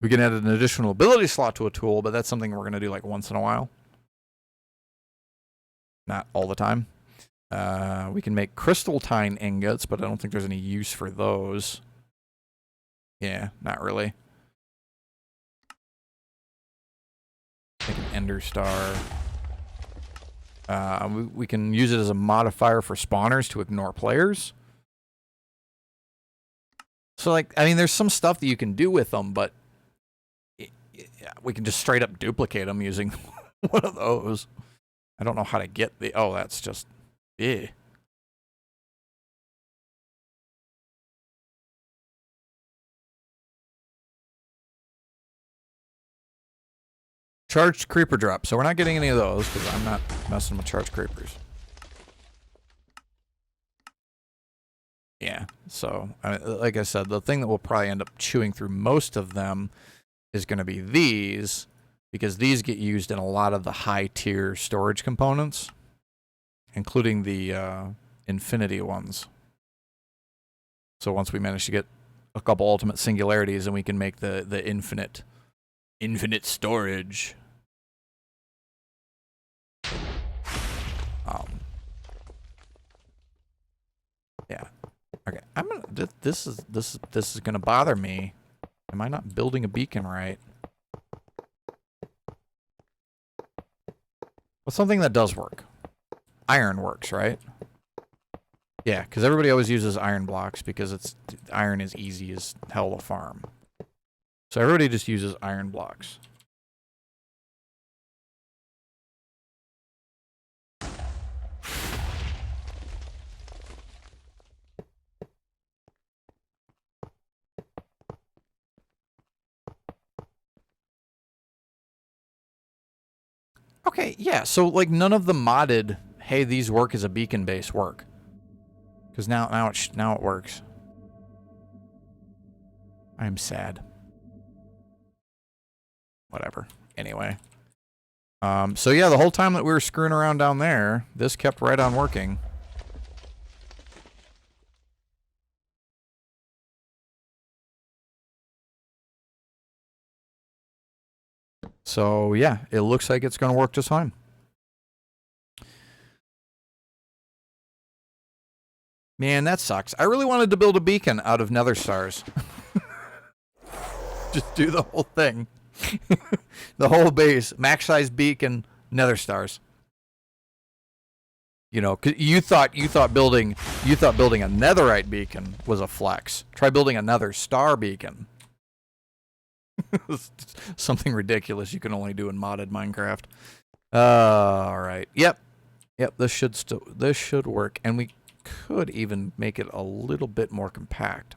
We can add an additional ability slot to a tool, but that's something we're going to do like once in a while. Not all the time. We can make crystalline ingots, but I don't think there's any use for those. Yeah, not really. Make an ender star. We can use it as a modifier for spawners to ignore players. So, like, I mean, there's some stuff that you can do with them, but we can just straight up duplicate them using one of those. I don't know how to get the... Oh, that's just... Yeah. Charged creeper drop. So we're not getting any of those because I'm not messing with charged creepers. Yeah, so like I said, the thing that will probably end up chewing through most of them is going to be these, because these get used in a lot of the high tier storage components, including the infinity ones. So once we manage to get a couple ultimate singularities, and we can make the infinite storage. Yeah. Okay, I'm gonna. This is gonna bother me. Am I not building a beacon right? Well, something that does work. Iron works, right? Yeah, because everybody always uses iron blocks because iron is easy as hell to farm. So everybody just uses iron blocks. Okay, yeah, so like none of the modded, hey, these work as a beacon base work. Because now it works. I'm sad. Whatever. Anyway. So yeah, the whole time that we were screwing around down there, this kept right on working. So yeah, it looks like it's going to work just fine. Man, that sucks. I really wanted to build a beacon out of nether stars. Just do the whole thing. The whole base, max size beacon, nether stars. You know, 'cause you thought building a netherite beacon was a flex. Try building a nether star beacon. Something ridiculous you can only do in modded Minecraft. All right. Yep. This should work, and we could even make it a little bit more compact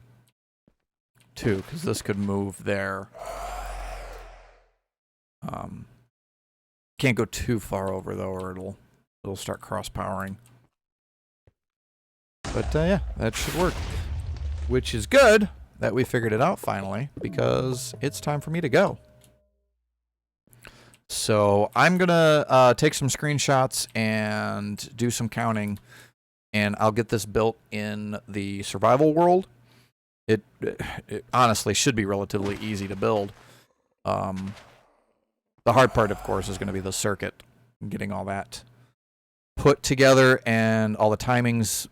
too, because this could move there. Can't go too far over though, or it'll start cross powering. But yeah, that should work, which is good that we figured it out finally, because it's time for me to go. So I'm gonna take some screenshots and do some counting, and I'll get this built in the survival world. It honestly should be relatively easy to build. The hard part, of course, is going to be the circuit, getting all that put together and all the timings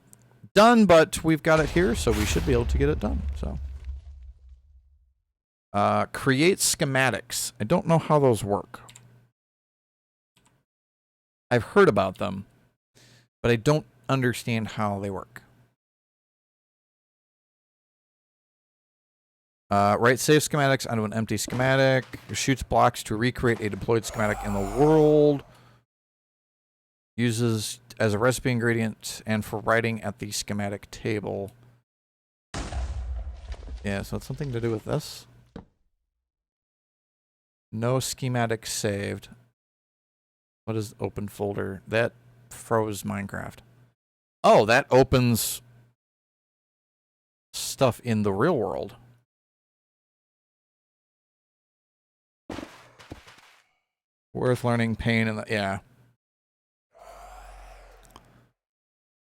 done, but we've got it here, so we should be able to get it done. So, create schematics. I don't know how those work. I've heard about them, but I don't understand how they work. Write save schematics onto an empty schematic. Shoots blocks to recreate a deployed schematic in the world. Uses as a recipe ingredient and for writing at the schematic table. Yeah, so it's something to do with this. No schematic saved. What is open folder? That froze Minecraft. Oh, that opens stuff in the real world. Worth learning, pain, and yeah.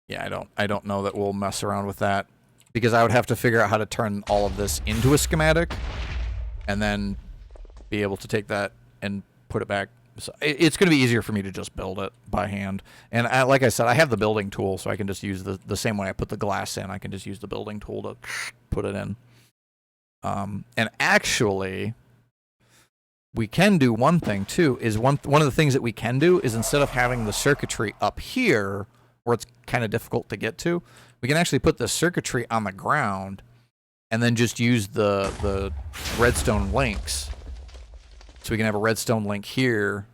Yeah, I don't know that we'll mess around with that, because I would have to figure out how to turn all of this into a schematic and then be able to take that and put it back. So it's going to be easier for me to just build it by hand. And like I said, I have the building tool, so I can just use the same way I put the glass in. I can just use the building tool to put it in. And actually, we can do one thing too. Is one of the things that we can do is, instead of having the circuitry up here where it's kind of difficult to get to, we can actually put the circuitry on the ground and then just use the redstone links. So we can have a redstone link here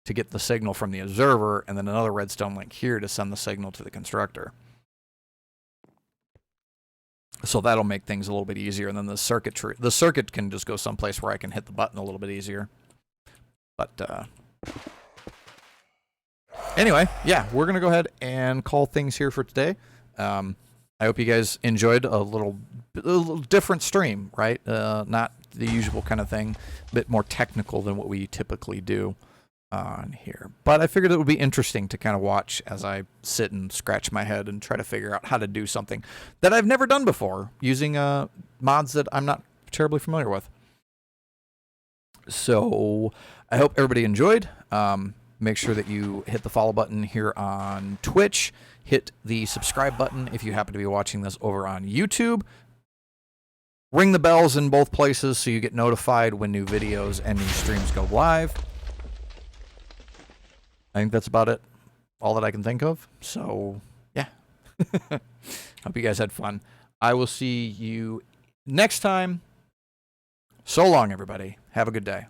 to get the signal from the observer, and then another redstone link here to send the signal to the constructor. So that'll make things a little bit easier, and then the circuit can just go someplace where I can hit the button a little bit easier. But anyway, yeah, we're going to go ahead and call things here for today. I hope you guys enjoyed a little different stream, right? Not the usual kind of thing, a bit more technical than what we typically do on here. But I figured it would be interesting to kind of watch as I sit and scratch my head and try to figure out how to do something that I've never done before using mods that I'm not terribly familiar with. So I hope everybody enjoyed. Make sure that you hit the follow button here on Twitch. Hit the subscribe button if you happen to be watching this over on YouTube. Ring the bells in both places so you get notified when new videos and new streams go live. I think that's about it. All that I can think of. So, yeah. Hope you guys had fun. I will see you next time. So long, everybody. Have a good day.